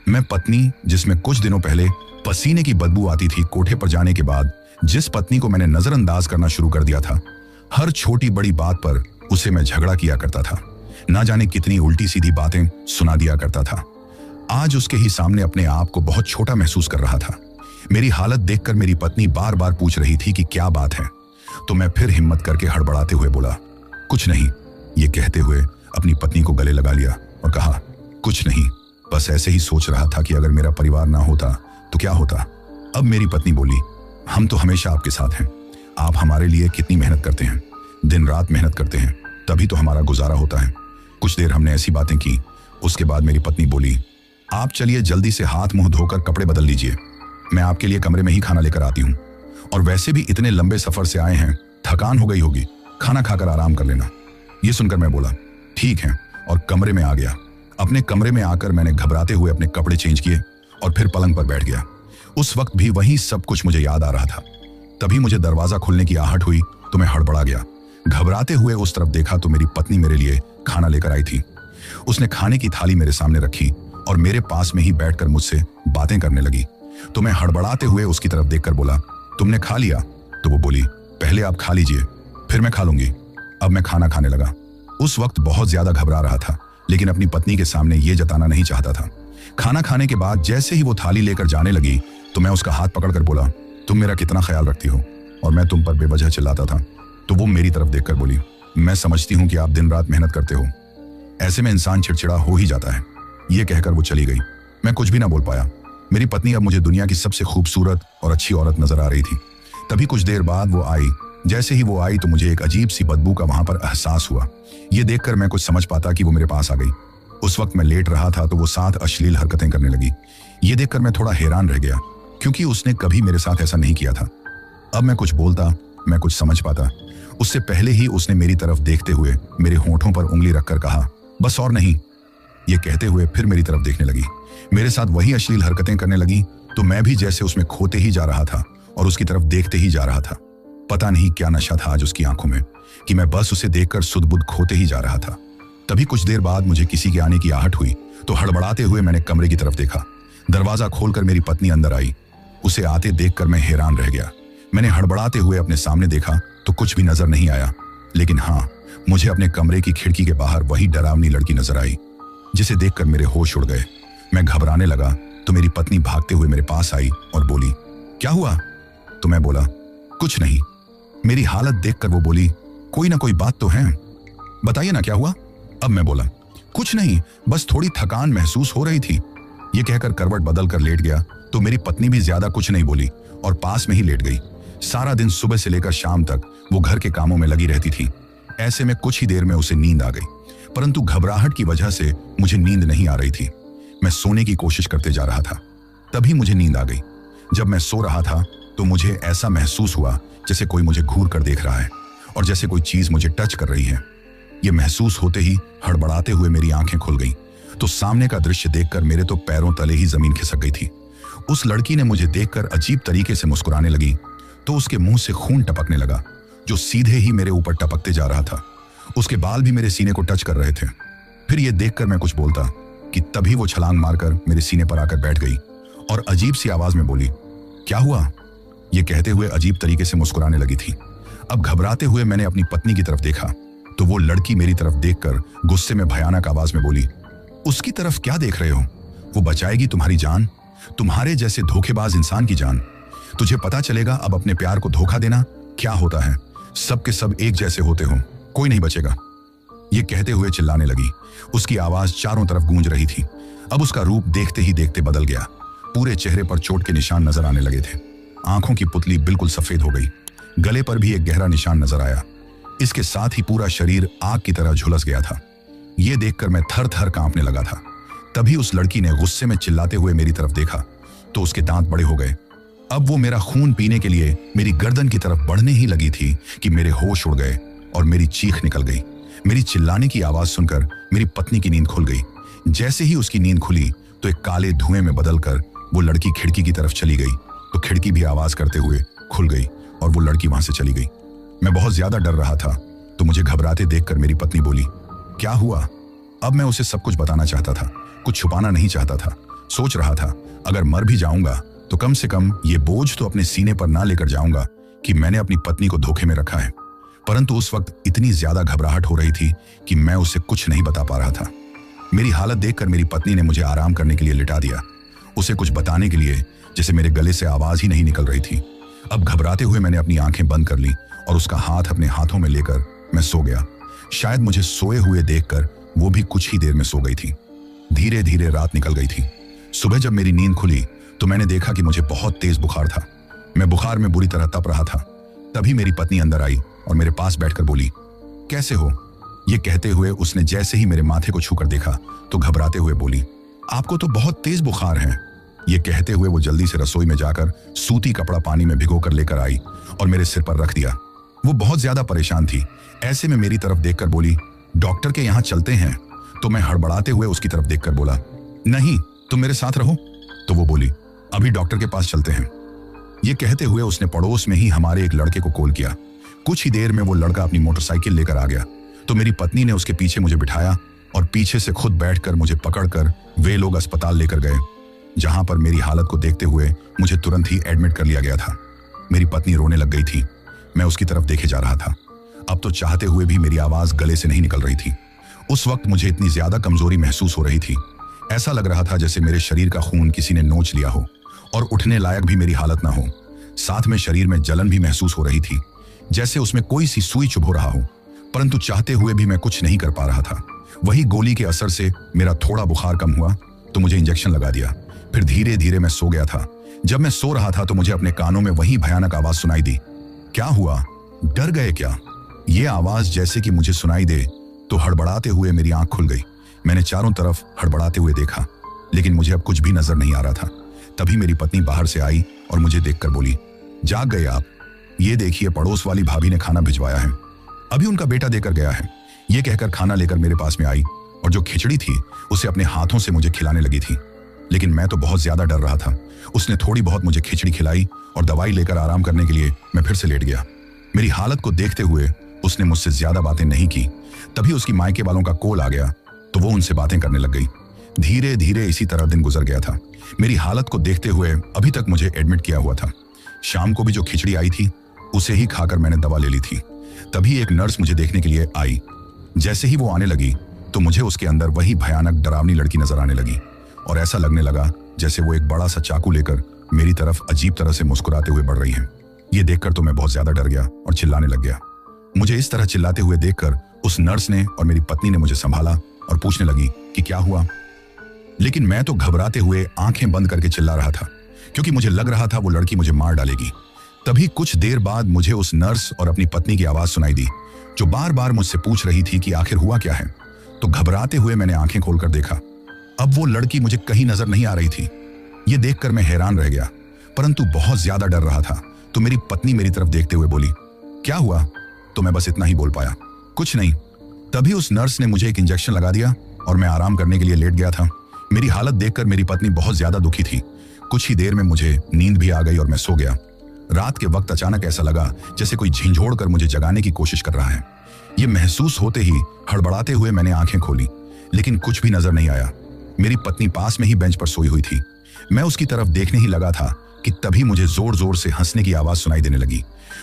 मैं पत्नी, जिसमें कुछ दिनों पहले पसीने की बदबू आती थी, कोठे पर जाने के बाद जिस पत्नी को मैंने नजरअंदाज करना शुरू कर दिया था, हर छोटी बड़ी बात पर उसे मैं झगड़ा किया करता था, ना जाने कितनी उल्टी सीधी बातें सुना दिया करता था। आज उसके ही सामने अपने आप को बहुत छोटा महसूस कर रहा था। मेरी हालत देखकर मेरी पत्नी बार बार पूछ रही थी कि क्या बात है, तो मैं फिर हिम्मत करके हड़बड़ाते हुए बोला, कुछ नहीं। ये कहते हुए अपनी पत्नी को गले लगा लिया और कहा, कुछ नहीं, बस ऐसे ही सोच रहा था कि अगर मेरा परिवार ना होता तो क्या होता। अब मेरी पत्नी बोली, हम तो हमेशा आपके साथ हैं। आप हमारे लिए कितनी मेहनत करते हैं, दिन रात मेहनत करते हैं, तभी तो हमारा गुजारा होता है। कुछ देर हमने ऐसी बातें की। उसके बाद मेरी पत्नी बोली, आप चलिए जल्दी से हाथ मुंह धोकर कपड़े बदल लीजिए, मैं आपके लिए कमरे में ही खाना लेकर आती हूँ। और वैसे भी इतने लंबे सफर से आए हैं, थकान हो गई होगी, खाना खाकर आराम कर लेना। ये सुनकर मैं बोला, ठीक है, और कमरे में आ गया। अपने कमरे में आकर मैंने घबराते हुए अपने कपड़े चेंज किए और फिर पलंग पर बैठ गया। उस वक्त भी वही सब कुछ मुझे याद आ रहा था। तभी मुझे दरवाजा खुलने की आहट हुई तो मैं हड़बड़ा गया। घबराते हुए उस तरफ देखा तो मेरी पत्नी मेरे लिए खाना लेकर आई थी। उसने खाने की थाली मेरे सामने रखी और मेरे पास में ही बैठकर मुझसे बातें करने लगी। तो मैं हड़बड़ाते हुए उसकी तरफ देखकर बोला, तुमने खा लिया? तो वो बोली, पहले आप खा लीजिए, फिर मैं खा लूंगी। अब मैं खाना खाने लगा। उस वक्त बहुत ज्यादा घबरा रहा था, लेकिन अपनी पत्नी के सामने ये जताना नहीं चाहता था। खाना खाने के बाद जैसे ही वो थाली लेकर जाने लगी तो मैं उसका हाथ पकड़कर बोला, तुम मेरा कितना ख्याल रखती हो और मैं तुम पर बेवजह चिल्लाता था। तो वो मेरी तरफ देखकर बोली, मैं समझती हूँ कि आप दिन रात मेहनत करते हो, ऐसे में इंसान चिड़चिड़ा हो ही जाता है। ये कहकर वो चली गई। मैं कुछ भी ना बोल पाया। मेरी पत्नी अब मुझे दुनिया की सबसे खूबसूरत और अच्छी औरत नजर आ रही थी। तभी कुछ देर बाद वो आई। जैसे ही वो आई तो मुझे एक अजीब सी बदबू का वहां पर एहसास हुआ। ये देखकर मैं कुछ समझ पाता कि वो मेरे पास आ गई। उस वक्त मैं लेट रहा था तो वो साथ अश्लील हरकतें करने लगी। ये देखकर मैं थोड़ा हैरान रह गया, क्योंकि उसने कभी मेरे साथ ऐसा नहीं किया था। अब मैं कुछ बोलता, मैं कुछ समझ पाता। उससे पहले ही उसने मेरी तरफ देखते हुए मेरे होठों पर उंगली रखकर कहा, बस और नहीं। ये कहते हुए फिर मेरी तरफ देखने लगी। मेरे साथ वही अश्लील हरकतें करने लगी तो मैं भी जैसे उसमें खोते ही जा रहा था और उसकी तरफ देखते ही जा रहा था। पता नहीं क्या नशा था आज उसकी आंखों में कि मैं बस उसे देखकर सुध बुध खोते ही जा रहा था। तभी कुछ देर बाद मुझे किसी के आने की आहट हुई तो हड़बड़ाते हुए मैंने कमरे की तरफ देखा। दरवाजा खोलकर मेरी पत्नी अंदर आई। उसे आते देखकर मैं हैरान रह गया। मैंने हड़बड़ाते हुए अपने सामने देखा तो कुछ भी नजर नहीं आया, लेकिन हाँ, मुझे अपने कमरे की खिड़की के बाहर वही डरावनी लड़की नजर आई, जिसे देखकर मेरे होश उड़ गए। मैं घबराने लगा तो मेरी पत्नी भागते हुए मेरे पास आई और बोली, क्या हुआ? तो मैं बोला, कुछ नहीं। मेरी हालत देखकर वो बोली, कोई ना कोई बात तो है, बताइए ना क्या हुआ? अब मैं बोला, कुछ नहीं, बस थोड़ी थकान महसूस हो रही थी। ये कहकर करवट बदल कर लेट गया तो मेरी पत्नी भी ज्यादा कुछ नहीं बोली और पास में ही लेट गई। सारा दिन सुबह से लेकर शाम तक वो घर के कामों में लगी रहती थी। ऐसे में कुछ ही देर में उसे नींद आ गई, परंतु घबराहट की वजह से मुझे नींद नहीं आ रही थी। मैं सोने की कोशिश करते जा रहा था। तभी मुझे नींद आ गई। जब मैं सो रहा था तो मुझे ऐसा महसूस हुआ जैसे कोई मुझे घूर कर देख रहा है और जैसे कोई चीज मुझे टच कर रही है। ये महसूस होते ही हड़बड़ाते हुए मेरी आंखें खुल गईं तो सामने का दृश्य देखकर मेरे तो पैरों तले ही जमीन खिसक गई थी। उस लड़की ने मुझे देखकर अजीब तरीके से मुस्कुराने लगी तो उसके मुंह से खून टपकने लगा, जो सीधे ही मेरे ऊपर टपकते जा रहा था। उसके बाल भी मेरे सीने को टच कर रहे थे। फिर ये देखकर मैं कुछ बोलता कि तभी वो छलांग मारकर मेरे सीने पर आकर बैठ गई और अजीब सी आवाज में बोली, क्या हुआ? ये कहते हुए अजीब तरीके से मुस्कुराने लगी थी। अब घबराते हुए मैंने अपनी पत्नी की तरफ देखा तो वो लड़की मेरी तरफ देखकर गुस्से में भयानक आवाज में बोली, उसकी तरफ क्या देख रहे हो? वो बचाएगी तुम्हारी जान, तुम्हारे जैसे धोखेबाज इंसान की जान। तुझे पता चलेगा अब अपने प्यार को धोखा देना क्या होता है। सब के सब एक जैसे होते हो, कोई नहीं बचेगा। ये कहते हुए चिल्लाने लगी। उसकी आवाज चारों तरफ गूंज रही थी। अब उसका रूप देखते ही देखते बदल गया। पूरे चेहरे पर चोट के निशान नजर आने लगे थे। आंखों की पुतली बिल्कुल सफेद हो गई। गले पर भी एक गहरा निशान नजर आया। इसके साथ ही पूरा शरीर आग की तरह झुलस गया था। यह देखकर मैं थर थर कांपने लगा था। तभी उस लड़की ने गुस्से में चिल्लाते हुए मेरी तरफ देखा तो उसके दांत बड़े हो गए। अब वो मेरा खून पीने के लिए मेरी गर्दन की तरफ बढ़ने ही लगी थी कि मेरे होश उड़ गए और मेरी चीख निकल गई। मेरी चिल्लाने की आवाज सुनकर मेरी पत्नी की नींद खुल गई। जैसे ही उसकी नींद खुली तो एक काले धुएं में बदलकर वो लड़की खिड़की की तरफ चली गई तो खिड़की भी आवाज करते हुए खुल गई और वो लड़की वहां से चली गई। मैं बहुत ज्यादा डर रहा था तो मुझे घबराते देखकर मेरी पत्नी बोली, क्या हुआ? अब मैं उसे सब कुछ बताना चाहता था, कुछ छुपाना नहीं चाहता था। सोच रहा था अगर मर भी जाऊंगा तो कम से कम ये बोझ तो अपने सीने पर ना लेकर जाऊंगा कि मैंने अपनी पत्नी को धोखे में रखा है। परंतु उस वक्त इतनी ज्यादा घबराहट हो रही थी कि मैं उसे कुछ नहीं बता पा रहा था। मेरी हालत देखकर मेरी पत्नी ने मुझे आराम करने के लिए लिटा दिया, उसे कुछ बताने के लिए जैसे मेरे गले से आवाज ही नहीं निकल रही थी। अब घबराते हुए मैंने अपनी आंखें बंद कर ली और उसका हाथ अपने हाथों में लेकर मैं सो गया। शायद मुझे सोए हुए देखकर वो भी कुछ ही देर में सो गई थी। धीरे धीरे रात निकल गई थी। सुबह जब मेरी नींद खुली तो मैंने देखा कि मुझे बहुत तेज बुखार था। मैं बुखार में बुरी तरह तप रहा था। तभी मेरी पत्नी अंदर आई और मेरे पास बैठकर बोली, कैसे हो? ये कहते हुए उसने जैसे ही मेरे माथे को छूकर देखा तो घबराते हुए बोली, आपको तो बहुत तेज बुखार है। ये कहते हुए वो जल्दी से रसोई में जाकर सूती कपड़ा पानी में भिगोकर लेकर आई और मेरे सिर पर रख दिया। वो बहुत ज्यादा परेशान थी। ऐसे में मेरी तरफ देखकर बोली, डॉक्टर के यहाँ चलते हैं। तो मैं हड़बड़ाते हुए उसकी तरफ देखकर बोला, नहीं, तुम मेरे साथ रहो। तो वो बोली, अभी डॉक्टर के पास चलते हैं। ये कहते हुए उसने पड़ोस में ही हमारे एक लड़के को कॉल किया। कुछ ही देर में वो लड़का अपनी मोटरसाइकिल लेकर आ गया तो मेरी पत्नी ने उसके पीछे मुझे बिठाया और पीछे से खुद बैठकर मुझे पकड़कर वे लोग अस्पताल लेकर गए, जहां पर मेरी हालत को देखते हुए मुझे तुरंत ही एडमिट कर लिया गया था। मेरी पत्नी रोने लग गई थी। मैं उसकी तरफ देखे जा रहा था। अब तो चाहते हुए भी मेरी आवाज गले से नहीं निकल रही थी। उस वक्त मुझे इतनी ज्यादा कमजोरी महसूस हो रही थी, ऐसा लग रहा था जैसे मेरे शरीर का खून किसी ने नोच लिया हो और उठने लायक भी मेरी हालत ना हो। साथ में शरीर में जलन भी महसूस हो रही थी, जैसे उसमें कोई सी सुई चुभ रहा हो। परंतु चाहते हुए भी मैं कुछ नहीं कर पा रहा था। वही गोली के असर से मेरा थोड़ा बुखार कम हुआ तो मुझे इंजेक्शन लगा दिया। फिर धीरे धीरे मैं सो गया था। जब मैं सो रहा था तो मुझे अपने कानों में वही भयानक आवाज सुनाई दी। क्या हुआ? डर गए क्या? ये आवाज जैसे कि मुझे सुनाई दे तो हड़बड़ाते हुए मेरी आंख खुल गई। मैंने चारों तरफ हड़बड़ाते हुए देखा लेकिन मुझे अब कुछ भी नजर नहीं आ रहा था। तभी मेरी पत्नी बाहर से आई और मुझे देखकर बोली, जाग गए आप? ये देखिए, पड़ोस वाली भाभी ने खाना भिजवाया है, अभी उनका बेटा देकर गया है। ये कहकर खाना लेकर मेरे पास में आई और जो खिचड़ी थी उसे अपने हाथों से मुझे खिलाने लगी थी। लेकिन मैं तो बहुत ज्यादा डर रहा था। उसने थोड़ी बहुत मुझे खिचड़ी खिलाई और दवाई लेकर आराम करने के लिए मैं फिर से लेट गया। मेरी हालत को देखते हुए उसने मुझसे ज्यादा बातें नहीं की। तभी उसकी मायके वालों का कॉल आ गया तो वो उनसे बातें करने लग गई। धीरे धीरे इसी तरह दिन गुजर गया था। मेरी हालत को देखते हुए अभी तक मुझे एडमिट किया हुआ था। शाम को भी जो खिचड़ी आई थी उसे ही खाकर मैंने दवा ले ली थी। तभी एक नर्स मुझे देखने के लिए आई। जैसे ही वो आने लगी तो मुझे उसके अंदर वही भयानक डरावनी लड़की नजर आने लगी और ऐसा लगने लगा जैसे वो एक बड़ा सा चाकू लेकर मेरी तरफ अजीब तरह से मुस्कुराते हुए बढ़ रही है। ये देखकर तो मैं बहुत ज्यादा डर गया और चिल्लाने लग गया। मुझे इस तरह चिल्लाते हुए देखकर उस नर्स ने और मेरी पत्नी ने मुझे संभाला और पूछने लगी कि क्या हुआ। लेकिन मैं तो घबराते हुए आंखें बंद करके चिल्ला रहा था क्योंकि मुझे लग रहा था वो लड़की मुझे मार डालेगी। तभी कुछ देर बाद मुझे उस नर्स और अपनी पत्नी की आवाज सुनाई दी जो बार बार मुझसे पूछ रही थी कि आखिर हुआ क्या है। तो घबराते हुए मैंने आंखें खोलकर देखा। अब वो लड़की मुझे कहीं नजर नहीं आ रही थी। ये देखकर मैं हैरान रह गया परंतु बहुत ज्यादा डर रहा था। तो मेरी पत्नी मेरी तरफ देखते हुए बोली, क्या हुआ? तो मैं बस इतना ही बोल पाया, कुछ नहीं। तभी उस नर्स ने मुझे एक इंजेक्शन लगा दिया और मैं आराम करने के लिए लेट गया था। मेरी हालत देखकर मेरी पत्नी बहुत ज्यादा दुखी थी। कुछ ही देर में मुझे नींद भी आ गई और मैं सो गया। रात के वक्त अचानक ऐसा लगा जैसे कोई झिंझोड़ कर मुझे जगाने की कोशिश कर रहा है। ये महसूस होते ही हड़बड़ाते हुए मैंने आंखें खोली लेकिन कुछ भी नजर नहीं आया। मेरी पत्नी पास में ही बेंच पर सोई हुई थी। मैं उसकी तरफ देखने ही लगा था कि तभी मुझे जोर जोर से हंसने की आवाज सुनाई देने लगी,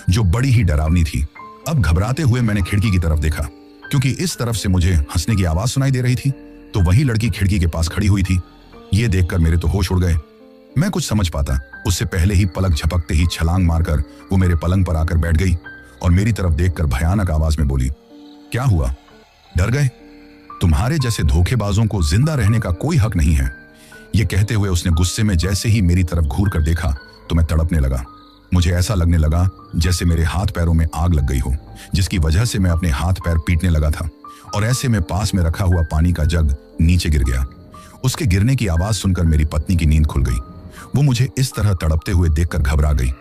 जो बड़ी ही डरावनी थी। अब घबराते हुए मैंने खिड़की की तरफ देखा, क्योंकि इस तरफ से मुझे हंसने की आवाज सुनाई दे रही थी तो वही लड़की खिड़की के पास खड़ी हुई थी। ये देखकर मेरे तो होश उड़ गए। मैं कुछ समझ पाता उससे पहले ही पलक झपकते ही छलांग मारकर वो मेरे पलंग पर आकर बैठ गई और मेरी तरफ देखकर भयानक आवाज में बोली, क्या हुआ, डर गए? तुम्हारे जैसे धोखेबाजों को जिंदा रहने का कोई हक नहीं है। ये कहते हुए उसने गुस्से में जैसे ही मेरी तरफ घूर कर देखा तो मैं तड़पने लगा। मुझे ऐसा लगने लगा जैसे मेरे हाथ पैरों में आग लग गई हो, जिसकी वजह से मैं अपने हाथ पैर पीटने लगा था। और ऐसे में पास में रखा हुआ पानी का जग नीचे गिर गया। उसके गिरने की आवाज सुनकर मेरी पत्नी की नींद खुल गई। वो मुझे इस तरह तड़पते हुए देखकर घबरा गई।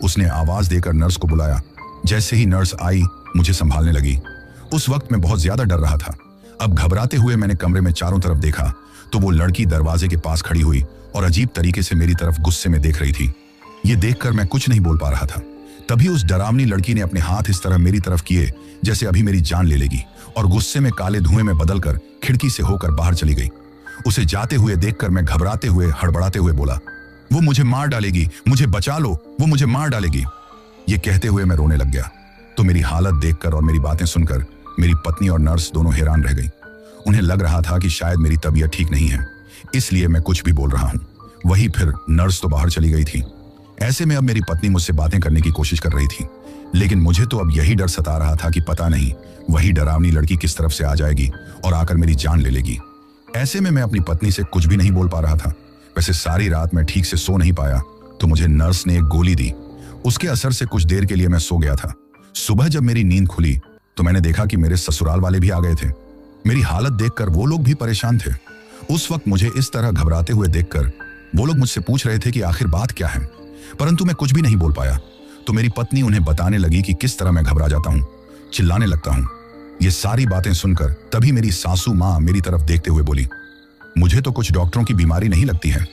उसने आवाज देकर नर्स को बुलाया। जैसे ही नर्स आई मुझे संभालने लगी। उस वक्त मैं बहुत ज्यादा डर रहा था। अब घबराते हुए मैंने कमरे में चारों तरफ देखा तो वो लड़की दरवाजे के पास खड़ी हुई और अजीब तरीके से मेरी तरफ गुस्से में देख रही थी। ये देखकर मैं कुछ नहीं बोल पा रहा था। तभी उस डरावनी लड़की ने अपने हाथ इस तरह मेरी तरफ किए जैसे अभी मेरी जान ले लेगी और गुस्से में काले धुएं में बदलकर खिड़की से होकर बाहर चली गई। उसे जाते हुए देखकर मैं घबराते हुए हड़बड़ाते हुए बोला, वो मुझे मार डालेगी, मुझे बचा लो, वो मुझे मार डालेगी। ये कहते हुए मैं रोने लग गया तो मेरी हालत देखकर और मेरी बातें सुनकर मेरी पत्नी और नर्स दोनों हैरान रह गई। उन्हें लग रहा था कि शायद मेरी तबीयत ठीक नहीं है, इसलिए मैं कुछ भी बोल रहा हूं। वही फिर नर्स तो बाहर चली गई थी। ऐसे में अब मेरी पत्नी मुझसे बातें करने की कोशिश कर रही थी, लेकिन मुझे तो अब यही डर सता रहा था कि पता नहीं वही डरावनी लड़की किस तरफ से आ जाएगी और आकर मेरी जान ले लेगी। ऐसे में मैं अपनी पत्नी से कुछ भी नहीं बोल पा रहा था। वैसे सारी रात मैं ठीक से सो नहीं पाया तो मुझे नर्स ने एक गोली दी। उसके असर से कुछ देर के लिए मैं सो गया था। सुबह जब मेरी नींद खुली तो मैंने देखा कि मेरे ससुराल वाले भी आ गए थे। मेरी हालत देखकर वो लोग भी परेशान थे। उस वक्त मुझे इस तरह घबराते हुए देखकर वो लोग मुझसे पूछ रहे थे कि आखिर बात क्या है, परंतु मैं कुछ भी नहीं बोल पाया। तो मेरी पत्नी उन्हें बताने लगी कि किस तरह मैं घबरा जाता हूँ, चिल्लाने लगता हूँ। ये सारी बातें सुनकर तभी मेरी सासू माँ मेरी तरफ देखते हुए बोली, मुझे तो कुछ डॉक्टरों की बीमारी नहीं लगती है,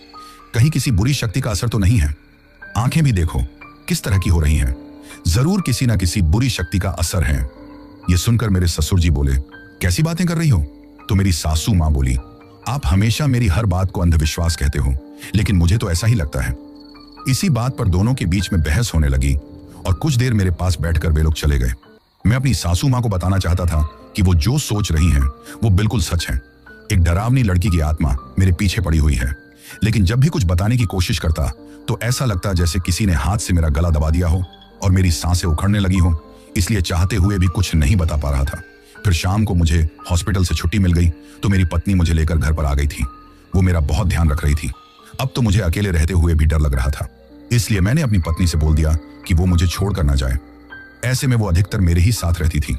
कहीं किसी बुरी शक्ति का असर तो नहीं है। आंखें भी देखो किस तरह की हो रही हैं, जरूर किसी ना किसी बुरी शक्ति का असर है। ये सुनकर मेरे ससुर जी बोले, कैसी बातें कर रही हो? तो मेरी सासू माँ बोली, आप हमेशा मेरी हर बात को अंधविश्वास कहते हो, लेकिन मुझे तो ऐसा ही लगता है। इसी बात पर दोनों के बीच में बहस होने लगी और कुछ देर मेरे पास बैठकर वे लोग चले गए। मैं अपनी सासू माँ को बताना चाहता था कि वो जो सोच रही हैं वो बिल्कुल सच है। एक डरावनी लड़की की आत्मा मेरे पीछे पड़ी हुई है, लेकिन जब भी कुछ बताने की कोशिश करता तो ऐसा लगता जैसे किसी ने हाथ से मेरा गला दबा दिया हो और मेरी सांसें उखड़ने लगी हो, इसलिए चाहते हुए भी कुछ नहीं बता पा रहा था। फिर शाम को मुझे हॉस्पिटल से छुट्टी मिल गई तो मेरी पत्नी मुझे लेकर घर पर आ गई थी। वो मेरा बहुत ध्यान रख रही थी। अब तो मुझे अकेले रहते हुए भी डर लग रहा था, इसलिए मैंने अपनी पत्नी से बोल दिया कि वो मुझे छोड़कर ना जाए। ऐसे में वो अधिकतर मेरे ही साथ रहती थी।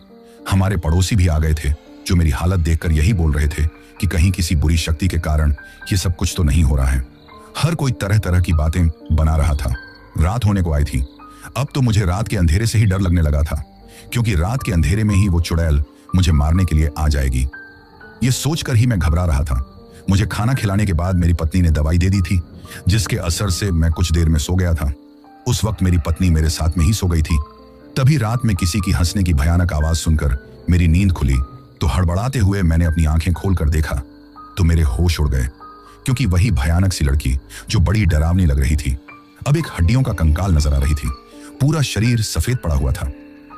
हमारे पड़ोसी भी आ गए थे जो मेरी हालत देखकर यही बोल रहे थे कि कहीं किसी बुरी शक्ति के कारण ये सब कुछ तो नहीं हो रहा है। हर कोई तरह तरह की बातें बना रहा था। रात होने को आई थी। अब तो मुझे रात के अंधेरे से ही डर लगने लगा था, क्योंकि रात के अंधेरे में ही वो चुड़ैल मुझे मारने के लिए आ जाएगी। ये सोचकर ही मैं घबरा रहा था। मुझे खाना खिलाने के बाद मेरी पत्नी ने दवाई दे दी थी, जिसके असर से मैं कुछ देर में सो गया था। उस वक्त मेरी पत्नी मेरे साथ में ही सो गई थी। तभी रात में किसी की हंसने की भयानक आवाज सुनकर मेरी नींद खुली तो हड़बड़ाते हुए मैंने अपनी आंखें खोलकर देखा तो मेरे होश उड़ गए, क्योंकि वही भयानक सी लड़की जो बड़ी डरावनी लग रही थी अब एक हड्डियों का कंकाल नजर आ रही थी। पूरा शरीर सफेद पड़ा हुआ था।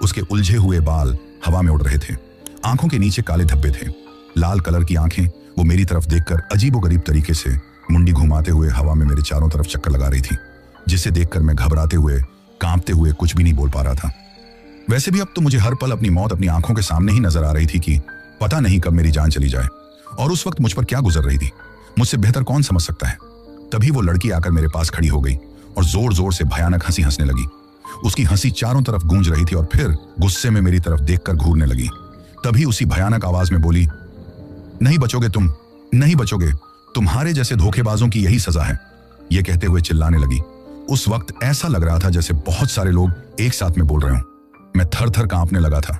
उसके उलझे हुए बाल हवा में उड़ रहे थे। आंखों के नीचे काले धब्बे थे। लाल कलर की आंखें वो मेरी तरफ देखकर अजीबोगरीब तरीके से मुंडी घुमाते हुए हवा में मेरे चारों तरफ चक्कर लगा रही थी, जिसे देखकर मैं घबराते हुए कांपते हुए कुछ भी नहीं बोल पा रहा था। वैसे भी अब तो मुझे हर पल अपनी मौत अपनी आंखों के सामने ही नजर आ रही थी कि पता नहीं कब मेरी जान चली जाए और उस वक्त मुझ पर क्या गुजर रही थी, मुझसे बेहतर कौन समझ सकता है। तभी वो लड़की आकर मेरे पास खड़ी हो गई और जोर जोर से भयानक हंसी हंसने लगी। उसकी हंसी चारों तरफ गूंज रही थी और फिर गुस्से में मेरी तरफ देखकर घूरने लगी। तभी उसी भयानक आवाज में बोली, नहीं बचोगे तुम, नहीं बचोगे, तुम्हारे जैसे धोखेबाजों की यही सजा है। यह कहते हुए चिल्लाने लगी। उस वक्त ऐसा लग रहा था जैसे बहुत सारे लोग एक साथ में बोल रहे हों। मैं थर थर कांपने लगा था।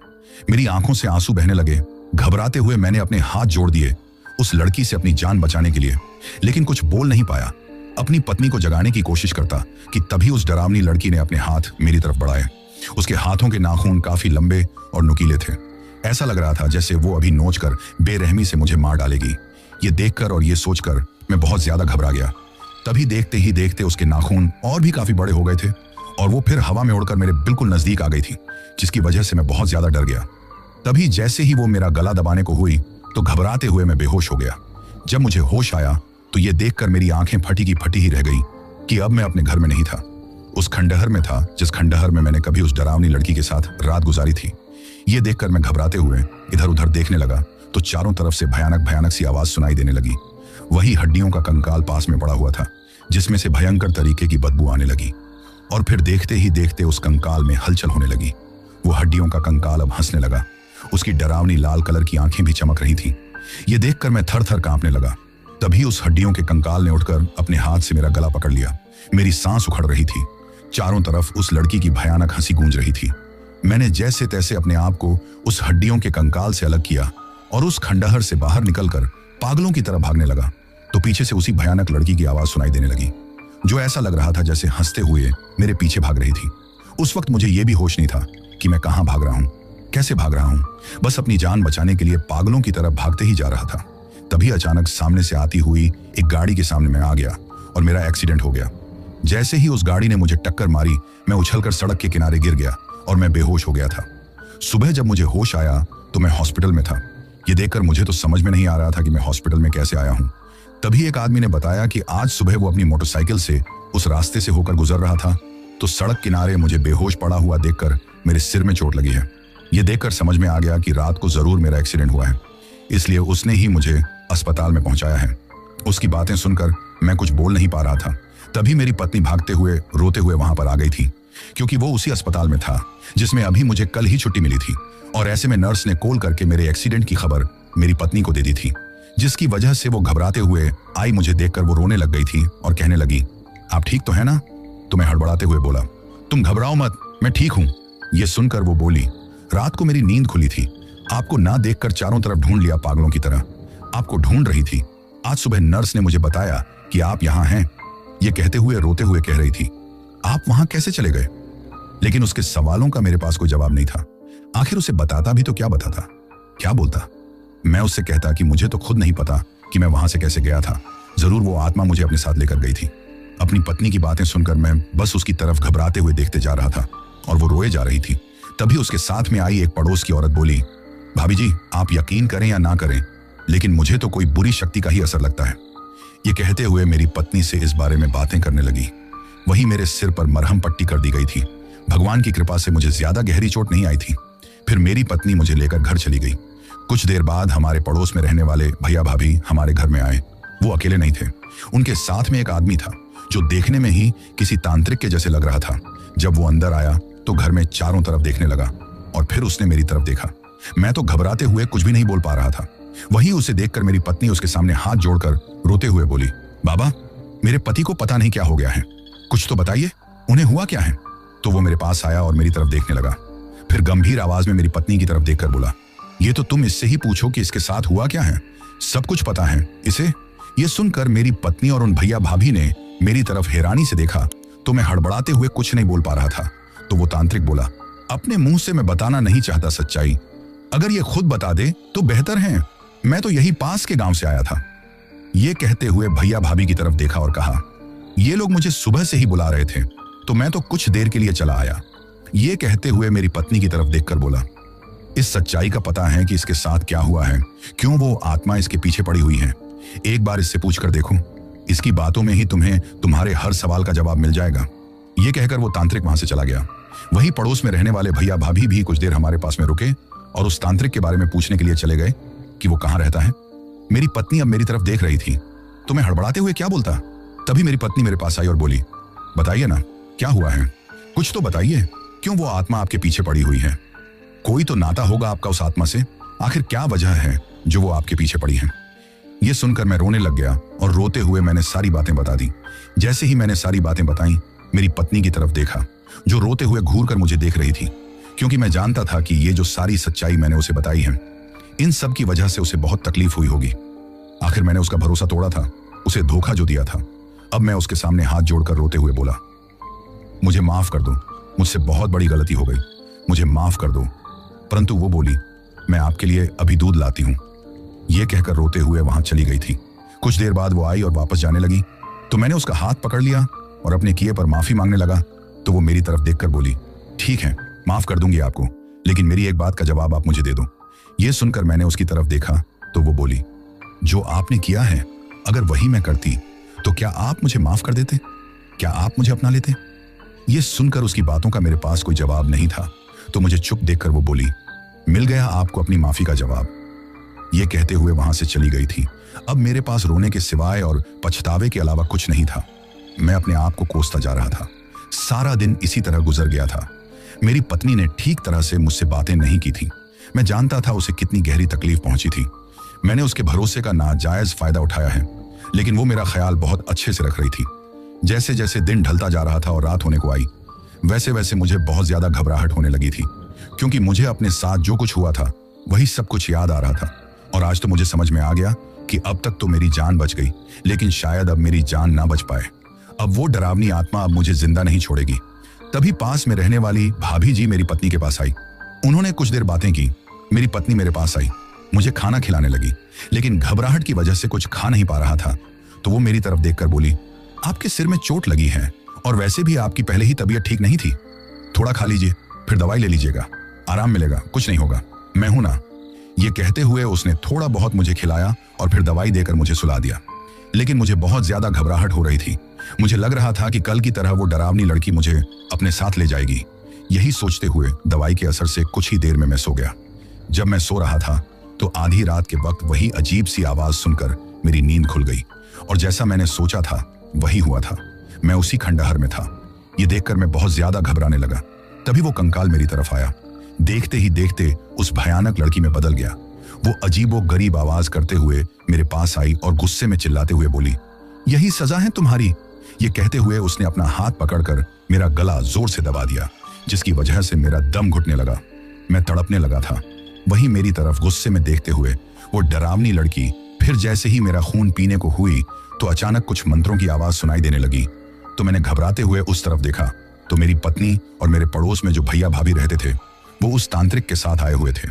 मेरी आंखों से आंसू बहने लगे। घबराते हुए मैंने अपने हाथ जोड़ दिए उस लड़की से अपनी जान बचाने के लिए, लेकिन कुछ बोल नहीं पाया। अपनी पत्नी को जगाने की कोशिश करता कि तभी उस डरावनी लड़की ने अपने हाथ मेरी तरफ बढ़ाए। उसके हाथों के नाखून काफी लंबे और नुकीले थे। ऐसा लग रहा था जैसे वो अभी नोचकर बेरहमी से मुझे मार डालेगी। ये देखकर और ये सोचकर मैं बहुत ज्यादा घबरा गया। तभी देखते ही देखते उसके नाखून और भी काफी बड़े हो गए थे और वो फिर हवा में उड़कर मेरे बिल्कुल नजदीक आ गई थी, जिसकी वजह से मैं बहुत ज्यादा डर गया। तभी जैसे ही वो मेरा गला दबाने को हुई तो घबराते हुए मैं बेहोश हो गया। जब मुझे होश आया तो ये देखकर मेरी आंखें फटी की फटी ही रह गई कि अब मैं अपने घर में नहीं था, उस खंडहर में था जिस खंडहर में मैंने कभी उस डरावनी लड़की के साथ रात गुजारी थी। ये देखकर मैं घबराते हुए इधर उधर देखने लगा तो चारों तरफ से भयानक भयानक सी आवाज सुनाई देने लगी। वही हड्डियों का कंकाल पास में पड़ा हुआ था जिसमें से भयंकर तरीके की बदबू आने लगी। और फिर देखते ही देखते उस कंकाल में हलचल होने लगी। वो हड्डियों का कंकाल अब हंसने लगा। उसकी डरावनी लाल कलर की आंखें भी चमक रही थीं। ये देखकर मैं थर थर कांपने लगा। तभी उस हड्डियों के कंकाल ने उठकर अपने हाथ से मेरा गला पकड़ लिया। मेरी सांस उखड़ रही थी। चारों तरफ उस लड़की की भयानक हंसी गूंज रही थी। मैंने जैसे तैसे अपने आप को उस हड्डियों के कंकाल से अलग किया और उस खंडहर से बाहर निकलकर पागलों की तरह भागने लगा तो पीछे से उसी भयानक लड़की की आवाज सुनाई देने लगी, जो ऐसा लग रहा था जैसे हंसते हुए मेरे पीछे भाग रही थी। उस वक्त मुझे यह भी होश नहीं था कि मैं कहां भाग रहा हूं, कैसे भाग रहा हूं। बस अपनी जान बचाने के लिए पागलों की तरफ भागते ही जा रहा था। तभी अचानक सामने से आती हुई एक गाड़ी के सामने मैं आ गया और मेरा एक्सीडेंट हो गया। जैसे ही उस गाड़ी ने मुझे टक्कर मारी, मैं उछलकर सड़क के किनारे गिर गया और मैं बेहोश हो गया था। सुबह जब मुझे होश आया तो मैं हॉस्पिटल में था। ये देखकर मुझे तो समझ में नहीं आ रहा था कि मैं हॉस्पिटल में कैसे आया हूं। तभी एक आदमी ने बताया कि आज सुबह वो अपनी मोटरसाइकिल से उस रास्ते से होकर गुजर रहा था तो सड़क किनारे मुझे बेहोश पड़ा हुआ देखकर मेरे सिर में चोट लगी है। ये देखकर समझ में आ गया कि रात को जरूर मेरा एक्सीडेंट हुआ है, इसलिए उसने ही मुझे अस्पताल में पहुंचाया है। उसकी बातें सुनकर मैं कुछ बोल नहीं पा रहा था। तभी मेरी पत्नी भागते हुए रोते हुए वहां पर आ गई थी, क्योंकि वो उसी अस्पताल में था जिसमें अभी मुझे कल ही छुट्टी मिली थी। और ऐसे में नर्स ने कॉल करके मेरे एक्सीडेंट की खबर मेरी पत्नी को दे दी थी, जिसकी वजह से वो घबराते हुए आई। मुझे देखकर वो रोने लग गई थी और कहने लगी, आप ठीक तो है ना? तो मैं हड़बड़ाते हुए बोला, तुम घबराओ मत, मैं ठीक हूं। ये सुनकर वो बोली, रात को मेरी नींद खुली थी, आपको ना देखकर चारों तरफ ढूंढ लिया पागलों की तरह, आपको ढूंढ रही थी। आज सुबह नर्स ने मुझे बताया कि आप यहां हैं। ये कहते हुए रोते हुए कह रही थी, आप वहां कैसे चले गए? लेकिन उसके सवालों का मेरे पास कोई जवाब नहीं था। आखिर उसे बताता भी तो क्या बताता, क्या बोलता? मैं उससे कहता कि मुझे तो खुद नहीं पता कि मैं वहां से कैसे गया था, जरूर वो आत्मा मुझे अपने साथ लेकर गई थी। अपनी पत्नी की बातें सुनकर मैं बस उसकी तरफ घबराते हुए देखते जा रहा था और वो रोए जा रही थी। तभी उसके साथ में आई एक पड़ोस की औरत बोली, भाभी जी, आप यकीन करें या ना करें, लेकिन मुझे तो कोई बुरी शक्ति का ही असर लगता है। ये कहते हुए मेरी पत्नी से इस बारे में बातें करने लगी। वहीं मेरे सिर पर मरहम पट्टी कर दी गई थी। भगवान की कृपा से मुझे ज्यादा गहरी चोट नहीं आई थी। फिर मेरी पत्नी मुझे लेकर घर चली गई। कुछ देर बाद हमारे पड़ोस में रहने वाले भैया भाभी हमारे घर में आए। वो अकेले नहीं थे, उनके साथ में एक आदमी था जो देखने में ही किसी तांत्रिक के जैसे लग रहा था। जब वो अंदर आया तो घर में चारों तरफ देखने लगा और फिर उसने मेरी तरफ देखा। मैं तो घबराते हुए कुछ भी नहीं बोल पा रहा था। वहीं उसे देखकर मेरी पत्नी उसके सामने हाथ जोड़कर रोते हुए बोली, बाबा, मेरे पति को पता नहीं क्या हो गया है, कुछ तो बताइए, उन्हें हुआ क्या है? तो वो मेरे पास आया और मेरी तरफ देखने लगा। फिर गंभीर आवाज में मेरी पत्नी की तरफ देखकर बोला, ये तो तुम इससे ही पूछो कि इसके साथ हुआ क्या है, सब कुछ पता है इसे। ये सुनकर मेरी पत्नी और उन भैया भाभी ने मेरी तरफ हैरानी से देखा तो मैं हड़बड़ाते हुए कुछ नहीं बोल पा रहा था। तो वो तांत्रिक बोला, अपने मुंह से मैं बताना नहीं चाहता सच्चाई, अगर ये खुद बता दे तो बेहतर है, मैं तो यही पास के गांव से आया था। ये कहते हुए भैया भाभी की तरफ देखा और कहा, ये लोग मुझे सुबह से ही बुला रहे थे तो मैं तो कुछ देर के लिए चला आया। ये कहते हुए मेरी पत्नी की तरफ देखकर बोला, इस सच्चाई का पता है कि इसके साथ क्या हुआ है, क्यों वो आत्मा इसके पीछे पड़ी हुई है? एक बार इससे पूछकर देखो, इसकी बातों में ही तुम्हें तुम्हारे हर सवाल का जवाब मिल जाएगा। ये कहकर वो तांत्रिक वहां से चला गया। वही पड़ोस में रहने वाले भैया भाभी भी कुछ देर हमारे पास में रुके और उस तांत्रिक के बारे में पूछने के लिए चले गए कि वो कहाँ रहता है। मेरी पत्नी अब मेरी तरफ देख रही थी तो मैं हड़बड़ाते हुए क्या बोलता। तभी मेरी पत्नी मेरे पास आई और बोली, बताइए ना, क्या हुआ है, कुछ तो बताइए, क्यों वो आत्मा आपके पीछे पड़ी हुई है? कोई तो नाता होगा आपका उस आत्मा से, आखिर क्या वजह है जो वो आपके पीछे पड़ी है? ये सुनकर मैं रोने लग गया और रोते हुए मैंने सारी बातें बता दी। जैसे ही मैंने सारी बातें बताई, मेरी पत्नी की तरफ देखा जो रोते हुए घूर कर मुझे देख रही थी, क्योंकि मैं जानता था कि ये जो सारी सच्चाई मैंने उसे बताई है, इन सब की वजह से उसे बहुत तकलीफ हुई होगी। आखिर मैंने उसका भरोसा तोड़ा था, उसे धोखा जो दिया था। अब मैं उसके सामने हाथ जोड़कर रोते हुए बोला, मुझे माफ कर दो, मुझसे बहुत बड़ी गलती हो गई, मुझे माफ कर दो। परंतु वो बोली, मैं आपके लिए अभी दूध लाती हूँ। ये कहकर रोते हुए वहां चली गई थी। कुछ देर बाद वो आई और वापस जाने लगी। तो मैंने उसका हाथ पकड़ लिया और अपने किए पर माफी मांगने लगा। तो वो मेरी तरफ देखकर बोली, ठीक है, माफ कर दूंगी आपको, लेकिन मेरी एक बात का जवाब आप मुझे दे दो। ये सुनकर मैंने उसकी तरफ देखा तो वो बोली, जो आपने किया है अगर वही मैं करती तो क्या आप मुझे माफ कर देते? क्या आप मुझे अपना लेते? ये सुनकर उसकी बातों का मेरे पास कोई जवाब नहीं था, तो मुझे चुप देखकर वो बोली, मिल गया आपको अपनी माफी का जवाब। ये कहते हुए वहां से चली गई थी। अब मेरे पास रोने के सिवाय और पछतावे के अलावा कुछ नहीं था। मैं अपने आप को कोसता जा रहा था। सारा दिन इसी तरह गुजर गया था। मेरी पत्नी ने ठीक तरह से मुझसे बातें नहीं की थी। मैं जानता था उसे कितनी गहरी तकलीफ पहुंची थी। मैंने उसके भरोसे का नाजायज फायदा उठाया है, लेकिन वो मेरा ख्याल बहुत अच्छे से रख रही थी। जैसे जैसे दिन ढलता जा रहा था और रात होने को आई, वैसे वैसे मुझे बहुत ज्यादा घबराहट होने लगी थी, क्योंकि मुझे अपने साथ जो कुछ हुआ था वही सब कुछ याद आ रहा था। और आज तो मुझे समझ में आ गया कि अब तक तो मेरी जान बच गई, लेकिन शायद अब मेरी जान ना बच पाए। अब वो डरावनी आत्मा अब मुझे जिंदा नहीं छोड़ेगी। तभी पास में रहने वाली भाभी जी मेरी पत्नी के पास आई। उन्होंने कुछ देर बातें की। मेरी पत्नी मेरे पास आई, मुझे खाना खिलाने लगी, लेकिन घबराहट की वजह से कुछ खा नहीं पा रहा था। तो वो मेरी तरफ देखकर बोली, आपके सिर में चोट लगी है और वैसे भी आपकी पहले ही तबीयत ठीक नहीं थी। थोड़ा खा लीजिए, फिर दवाई ले लीजिएगा, आराम मिलेगा, कुछ नहीं होगा, मैं हूं ना। ये कहते हुए उसने थोड़ा बहुत मुझे खिलाया और फिर दवाई देकर मुझे सुला दिया। लेकिन मुझे बहुत ज्यादा घबराहट हो रही थी। मुझे लग रहा था कि कल की तरह वो डरावनी लड़की मुझे अपने साथ ले जाएगी। यही सोचते हुए दवाई के असर से कुछ ही देर में मैं सो गया। जब मैं सो रहा था तो आधी रात के वक्त वही अजीब सी आवाज सुनकर मेरी नींद खुल गई और जैसा मैंने सोचा था वही हुआ था। मैं उसी खंडहर में था। ये देखकर मैं बहुत ज्यादा घबराने लगा। तभी वो कंकाल मेरी तरफ आया। देखते ही देखते उस भयानक लड़की में बदल गया। वो अजीबो गरीब आवाज करते हुए मेरे पास आई और गुस्से में चिल्लाते हुए बोली, यही सजा है तुम्हारी। ये कहते हुए उसने अपना हाथ पकड़कर मेरा गला जोर से दबा दिया, जिसकी वजह से मेरा दम घुटने लगा। मैं तड़पने लगा था। वहीं मेरी तरफ गुस्से में देखते हुए वो डरावनी लड़की फिर जैसे ही मेरा खून पीने को हुई तो अचानक कुछ मंत्रों की आवाज सुनाई देने लगी। तो मैंने घबराते हुए उस तरफ देखा तो मेरी पत्नी और मेरे पड़ोस में जो भैया भाभी रहते थे वो उस तांत्रिक के साथ आए हुए थे।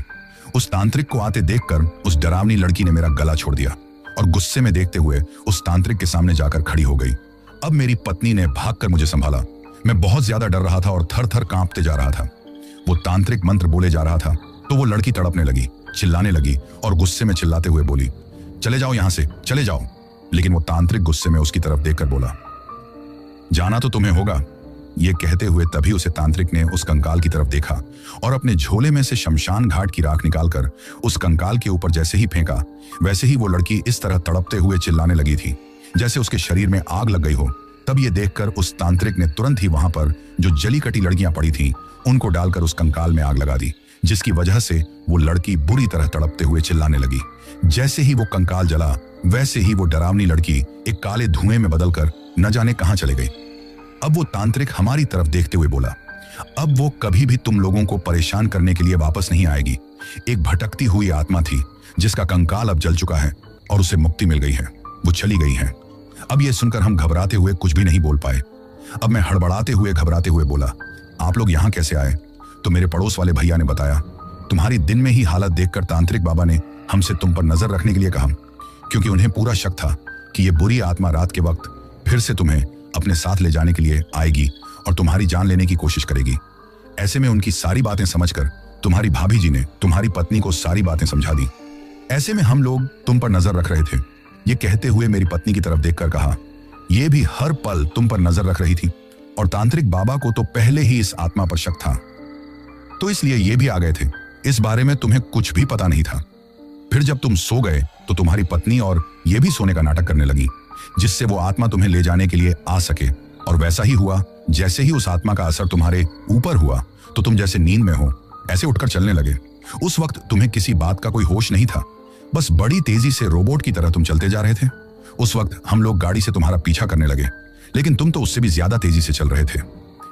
उस तांत्रिक को आते देखकर उस डरावनी लड़की ने मेरा गला छोड़ दिया और गुस्से में देखते हुए उस तांत्रिक के सामने जाकर खड़ी हो गई। अब मेरी पत्नी ने भागकर मुझे संभाला। मैं बहुत ज्यादा डर रहा था और थर थर कांपते जा रहा था। वो तांत्रिक मंत्र बोले जा रहा था तो वो लड़की तड़पने लगी, चिल्लाने लगी और गुस्से में चिल्लाते हुए बोली, चले जाओ यहां से, चले जाओ। लेकिन वो तांत्रिक गुस्से में उसकी तरफ देखकर बोला, जाना तो तुम्हें होगा। ये कहते हुए तभी उसे तांत्रिक ने उस कंकाल की तरफ देखा और अपने झोले में से शमशान घाट की राख निकालकर उस कंकाल के ऊपर जैसे ही फेंका, वैसे ही वो लड़की इस तरह तड़पते हुए चिल्लाने लगी थी जैसे उसके शरीर में आग लग गई हो। तब ये देखकर उस तांत्रिक ने तुरंत ही वहां पर जो जली कटी लड़कियां पड़ी थीं उनको डालकर उस कंकाल में आग लगा दी, जिसकी वजह से वो लड़की बुरी तरह तड़पते हुए चिल्लाने लगी। जैसे ही वो कंकाल जला वैसे ही वो डरावनी लड़की एक काले धुएं में बदलकर न जाने कहां चले गई। अब वो तांत्रिक हमारी तरफ देखते हुए बोला, अब वो कभी भी तुम लोगों को परेशान करने के लिए वापस नहीं आएगी। एक भटकती हुई आत्मा थी जिसका कंकाल अब जल चुका है और उसे मुक्ति मिल गई है, वो चली गई है। अब ये सुनकर हम घबराते हुए कुछ भी नहीं बोल पाए। अब मैं हड़बड़ाते हुए घबराते हुए बोला, आप लोग यहाँ कैसे आए? तो मेरे पड़ोस वाले भैया ने बताया, तुम्हारी दिन में ही हालत देखकर तांत्रिक बाबा ने हमसे तुम पर नजर रखने के लिए कहा, क्योंकि उन्हें पूरा शक था कि ये बुरी आत्मा रात के वक्त फिर से तुम्हें अपने साथ ले जाने के लिए आएगी और तुम्हारी जान लेने की कोशिश करेगी। ऐसे में उनकी सारी बातें समझकर तुम्हारी भाभी जी ने तुम्हारी पत्नी को सारी बातें समझा दी। ऐसे में हम लोग तुम पर नजर रख रहे थे। ये कहते हुए मेरी पत्नी की तरफ देखकर कहा, ये भी हर पल तुम पर नजर रख रही थी और तांत्रिक बाबा को तो पहले ही इस आत्मा पर शक था, तो इसलिए ये भी आ गए थे। इस बारे में तुम्हें कुछ भी पता नहीं था। फिर जब तुम सो गए तो तुम्हारी पत्नी और ये भी सोने का नाटक करने लगी, जिससे वो आत्मा तुम्हें ले जाने के लिए आ सके। और वैसा ही हुआ। जैसे ही उस आत्मा का असर तुम्हारे ऊपर हुआ तो तुम जैसे नींद में हो ऐसे उठकर चलने लगे। उस वक्त तुम्हें किसी बात का कोई होश नहीं था, बस बड़ी तेजी से रोबोट की तरह तुम चलते जा रहे थे। उस वक्त हम लोग गाड़ी से तुम्हारा पीछा करने लगे, लेकिन तुम तो उससे भी ज्यादा तेजी से चल रहे थे।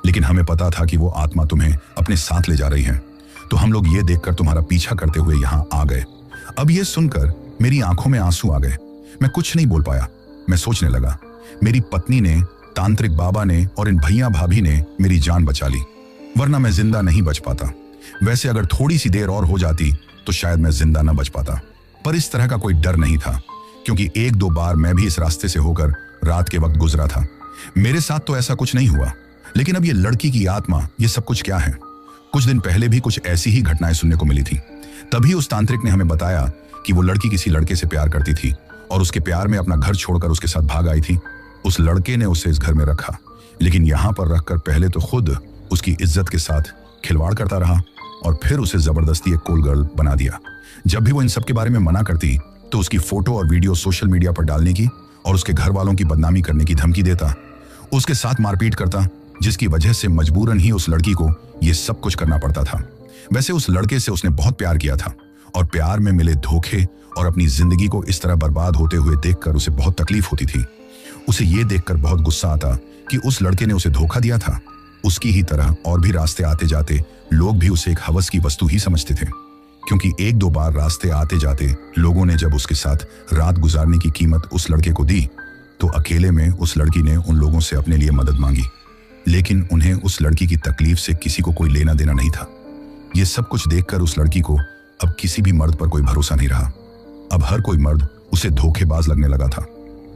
लेकिन हमें पता था कि वो आत्मा तुम्हें अपने साथ ले जा रही है, तो हम लोग ये देखकर तुम्हारा पीछा करते हुए यहाँ आ गए। अब ये सुनकर मेरी आंखों में आंसू आ गए। मैं कुछ नहीं बोल पाया। मैं सोचने लगा, मेरी पत्नी ने, तांत्रिक बाबा ने और इन भैया भाभी ने मेरी जान बचा ली, वरना मैं जिंदा नहीं बच पाता। वैसे अगर थोड़ी सी देर और हो जाती तो शायद मैं जिंदा न बच पाता, पर इस तरह का कोई डर नहीं था, क्योंकि एक दो बार मैं भी इस रास्ते से होकर रात के वक्त गुजरा था। मेरे साथ तो ऐसा कुछ नहीं हुआ, लेकिन अब ये लड़की की आत्मा, ये सब कुछ क्या है? कुछ दिन पहले भी कुछ ऐसी ही घटनाएं सुनने को मिली थी। तभी उस तांत्रिक ने हमें बताया कि वो लड़की किसी लड़के से प्यार करती थी और उसके प्यार में अपना घर छोड़कर उसके साथ भाग आई थी। उस लड़के ने उसे इस घर में रखा, लेकिन यहाँ पर रखकर पहले तो खुद उसकी इज्जत के साथ खिलवाड़ करता रहा और फिर उसे जबरदस्ती एक कूल गर्ल बना दिया। जब भी वो इन सब के बारे में मना करती तो उसकी फोटो और वीडियो सोशल मीडिया पर डालने की और उसके घर वालों की बदनामी करने की धमकी देता, उसके साथ मारपीट करता, जिसकी वजह से मजबूरन ही उस लड़की को ये सब कुछ करना पड़ता था। वैसे उस लड़के से उसने बहुत प्यार किया था और प्यार में मिले धोखे और अपनी जिंदगी को इस तरह बर्बाद होते हुए देखकर उसे बहुत तकलीफ होती थी। उसे ये देखकर बहुत गुस्सा आता कि उस लड़के ने उसे धोखा दिया था। उसकी ही तरह और भी रास्ते आते जाते लोग भी उसे एक हवस की वस्तु ही समझते थे, क्योंकि एक दो बार रास्ते आते जाते लोगों ने जब उसके साथ रात गुजारने की कीमत उस लड़के को दी तो अकेले में उस लड़की ने उन लोगों से अपने लिए मदद मांगी, लेकिन उन्हें उस लड़की की तकलीफ से किसी को कोई लेना देना नहीं था। ये सब कुछ देखकर उस लड़की को अब किसी भी मर्द पर कोई भरोसा नहीं रहा। अब हर कोई मर्द उसे धोखेबाज लगने लगा था।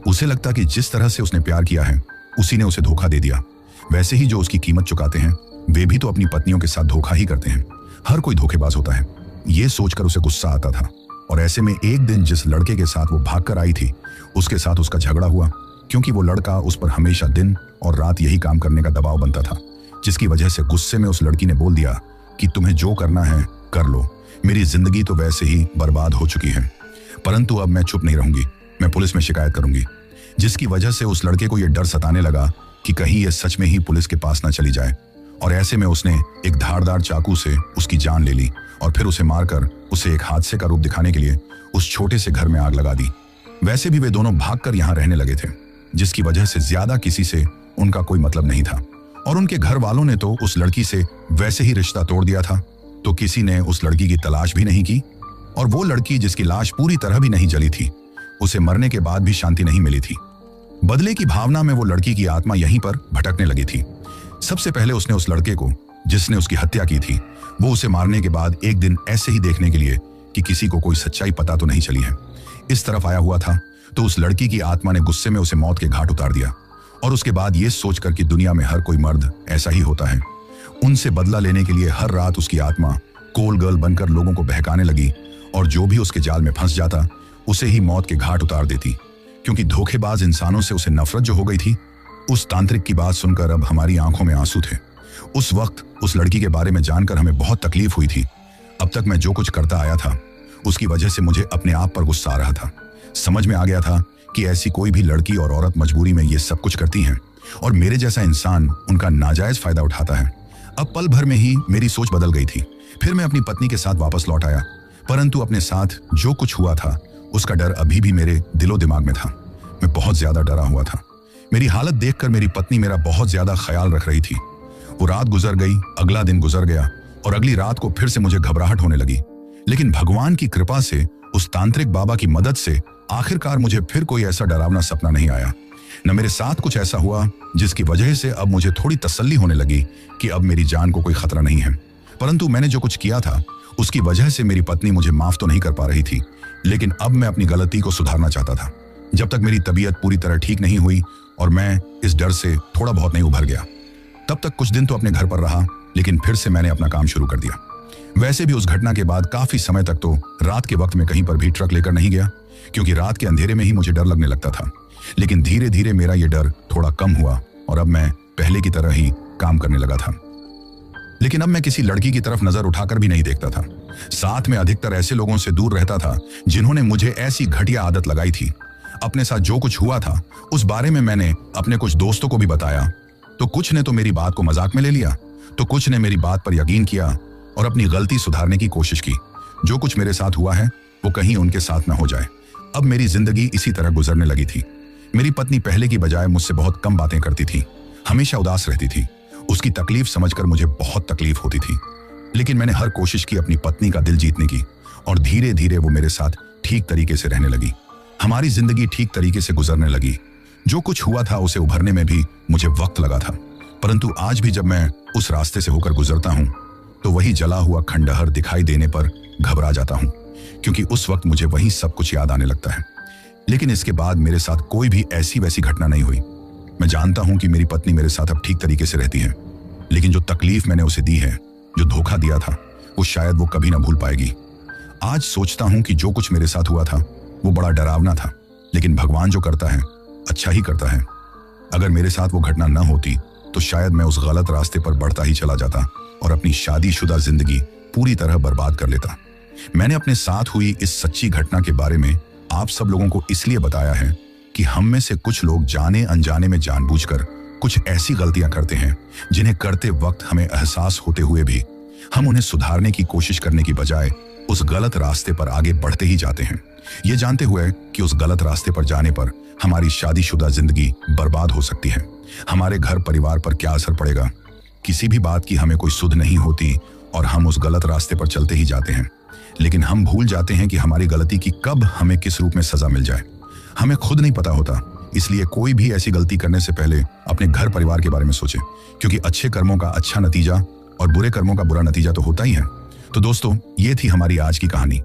उसे लगता कि जिस तरह से उसने प्यार किया है उसी ने उसे धोखा दे दिया। वैसे ही जो उसकी कीमत चुकाते हैं वे भी तो अपनी पत्नियों के साथ धोखा ही करते हैं। हर कोई धोखेबाज होता है, ये सोचकर उसे गुस्सा आता था। और ऐसे में एक दिन जिस लड़के के साथ वो भागकर आई थी उसके साथ उसका झगड़ा हुआ, क्योंकि वो लड़का उस पर हमेशा दिन और रात यही काम करने का दबाव बनता था, जिसकी वजह से गुस्से में उस लड़की ने बोल दिया कि तुम्हें जो करना है कर लो, मेरी जिंदगी तो वैसे ही बर्बाद हो चुकी है, परंतु अब मैं चुप नहीं रहूंगी, मैं पुलिस में शिकायत करूंगी। जिसकी वजह से उस लड़के को यह डर सताने लगा कि कहीं ये सच में ही पुलिस के पास ना चली जाए, और ऐसे में उसने एक धारदार चाकू से उसकी जान ले ली और फिर उसे मारकर उसे एक हादसे का रूप दिखाने के लिए उस छोटे से घर में आग लगा दी। वैसे भी वे दोनों भागकर यहाँ रहने लगे थे, जिसकी वजह से ज्यादा किसी से उनका कोई मतलब नहीं था, और उनके घर वालों ने तो उस लड़की से वैसे ही रिश्ता तोड़ दिया था, तो किसी ने उस लड़की की तलाश भी नहीं की। और वो लड़की जिसकी लाश पूरी तरह भी नहीं जली थी, उसे मरने के बाद भी शांति नहीं मिली थी। बदले की भावना में वो लड़की की आत्मा यहीं पर भटकने लगी थी। सबसे पहले उसने उस लड़के को जिसने उसकी हत्या की थी, वो उसे मारने के बाद एक दिन ऐसे ही देखने के लिए कि किसी को कोई सच्चाई पता तो नहीं चली है, इस तरफ आया हुआ था, तो उस लड़की की आत्मा ने गुस्से में उसे मौत के घाट उतार दिया। और उसके बाद ये सोचकर कि दुनिया में हर कोई मर्द ऐसा ही होता है, उनसे बदला लेने के लिए हर रात उसकी आत्मा कोल गर्ल बनकर लोगों को बहकाने लगी, और जो भी उसके जाल में फंस जाता उसे ही मौत के घाट उतार देती, क्योंकि धोखेबाज इंसानों से उसे नफरत जो हो गई थी। उस तांत्रिक की बात सुनकर अब हमारी आंखों में आंसू थे। उस वक्त उस लड़की के बारे में जानकर हमें बहुत तकलीफ हुई थी। अब तक मैं जो कुछ करता आया था उसकी वजह से मुझे अपने आप पर गुस्सा आ रहा था। समझ में आ गया था कि ऐसी कोई भी लड़की और औरत मजबूरी में ये सब कुछ करती हैं, और मेरे जैसा इंसान उनका नाजायज फायदा उठाता है। अब पल भर में ही मेरी सोच बदल गई थी। फिर मैं अपनी पत्नी के साथ वापस लौट आया, परंतु अपने साथ जो कुछ हुआ था उसका डर अभी भी मेरे दिलो दिमाग में था। मैं बहुत ज्यादा डरा हुआ था। मेरी हालत देखकर मेरी पत्नी मेरा बहुत ज्यादा ख्याल रख रही थी। वो रात गुजर गई, अगला दिन गुजर गया, और अगली रात को फिर से मुझे घबराहट होने लगी। लेकिन भगवान की कृपा से, उस तांत्रिक बाबा की मदद से आखिरकार मुझे फिर कोई ऐसा डरावना सपना नहीं आया। न मेरे साथ कुछ ऐसा हुआ जिसकी वजह से अब मुझे थोड़ी तसल्ली होने लगी कि अब मेरी जान को कोई खतरा नहीं है। परंतु मैंने जो कुछ किया था उसकी वजह से मेरी पत्नी मुझे माफ तो नहीं कर पा रही थी, लेकिन अब मैं अपनी गलती को सुधारना चाहता था। जब तक मेरी तबीयत पूरी तरह ठीक नहीं हुई और मैं इस डर से थोड़ा बहुत नहीं उभर गया, तब तक कुछ दिन तो अपने घर पर रहा, लेकिन फिर से मैंने अपना काम शुरू कर दिया। वैसे भी उस घटना के बाद काफी समय तक तो रात के वक्त में कहीं पर भी ट्रक लेकर नहीं गया, क्योंकि रात के अंधेरे में ही मुझे डर लगने लगता था। लेकिन धीरे धीरे मेरा ये डर थोड़ा कम हुआ और अब मैं पहले की तरह ही काम करने लगा था। लेकिन अब मैं किसी लड़की की तरफ नजर उठाकर भी नहीं देखता था। साथ में अधिकतर ऐसे लोगों से दूर रहता था जिन्होंने मुझे ऐसी घटिया आदत लगाई थी। अपने साथ जो कुछ हुआ था उस बारे में मैंने अपने कुछ दोस्तों को भी बताया, तो कुछ ने तो मेरी बात को मजाक में ले लिया, तो कुछ ने मेरी बात पर यकीन किया और अपनी गलती सुधारने की कोशिश की। जो कुछ मेरे साथ हुआ है वो कहीं उनके साथ ना हो जाए। अब मेरी जिंदगी इसी तरह गुजरने लगी थी। मेरी पत्नी पहले की बजाय मुझसे बहुत कम बातें करती थी, हमेशा उदास रहती थी। उसकी तकलीफ समझकर मुझे बहुत तकलीफ होती थी, लेकिन मैंने हर कोशिश की अपनी पत्नी का दिल जीतने की, और धीरे धीरे वो मेरे साथ ठीक तरीके से रहने लगी। हमारी जिंदगी ठीक तरीके से गुजरने लगी। जो कुछ हुआ था उसे उभरने में भी मुझे वक्त लगा था, परंतु आज भी जब मैं उस रास्ते से होकर गुजरता हूँ तो वही जला हुआ खंडहर दिखाई देने पर घबरा जाता हूँ, क्योंकि उस वक्त मुझे वही सब कुछ याद आने लगता है। लेकिन इसके बाद मेरे साथ कोई भी ऐसी वैसी घटना नहीं हुई। मैं जानता हूं कि मेरी पत्नी मेरे साथ अब ठीक तरीके से रहती है, लेकिन जो तकलीफ मैंने उसे दी है, जो धोखा दिया था, वो शायद वो कभी ना भूल पाएगी। आज सोचता हूं कि जो कुछ मेरे साथ हुआ था वो बड़ा डरावना था, लेकिन भगवान जो करता है अच्छा ही करता है। अगर मेरे साथ वो घटना न होती तो शायद मैं उस गलत रास्ते पर बढ़ता ही चला जाता और अपनी शादीशुदा जिंदगी पूरी तरह बर्बाद कर लेता। मैंने अपने साथ हुई इस सच्ची घटना के बारे में आप सब लोगों को इसलिए बताया है कि हम में से कुछ लोग जाने अनजाने में जानबूझकर कुछ ऐसी गलतियां करते हैं जिन्हें करते वक्त हमें एहसास होते हुए भी हम उन्हें सुधारने की कोशिश करने की बजाय उस गलत रास्ते पर आगे बढ़ते ही जाते हैं, ये जानते हुए कि उस गलत रास्ते पर जाने पर हमारी शादीशुदा जिंदगी बर्बाद हो सकती है। हमारे घर परिवार पर क्या असर पड़ेगा, किसी भी बात की हमें कोई सुध नहीं होती और हम उस गलत रास्ते पर चलते ही जाते हैं। लेकिन हम भूल जाते हैं कि हमारी गलती की कब हमें किस रूप में सजा मिल जाए हमें खुद नहीं पता होता। इसलिए कोई भी ऐसी गलती करने से पहले अपने घर परिवार के बारे में सोचें, क्योंकि अच्छे कर्मों का अच्छा नतीजा और बुरे कर्मों का बुरा नतीजा तो होता ही है। तो दोस्तों, ये थी हमारी आज की कहानी।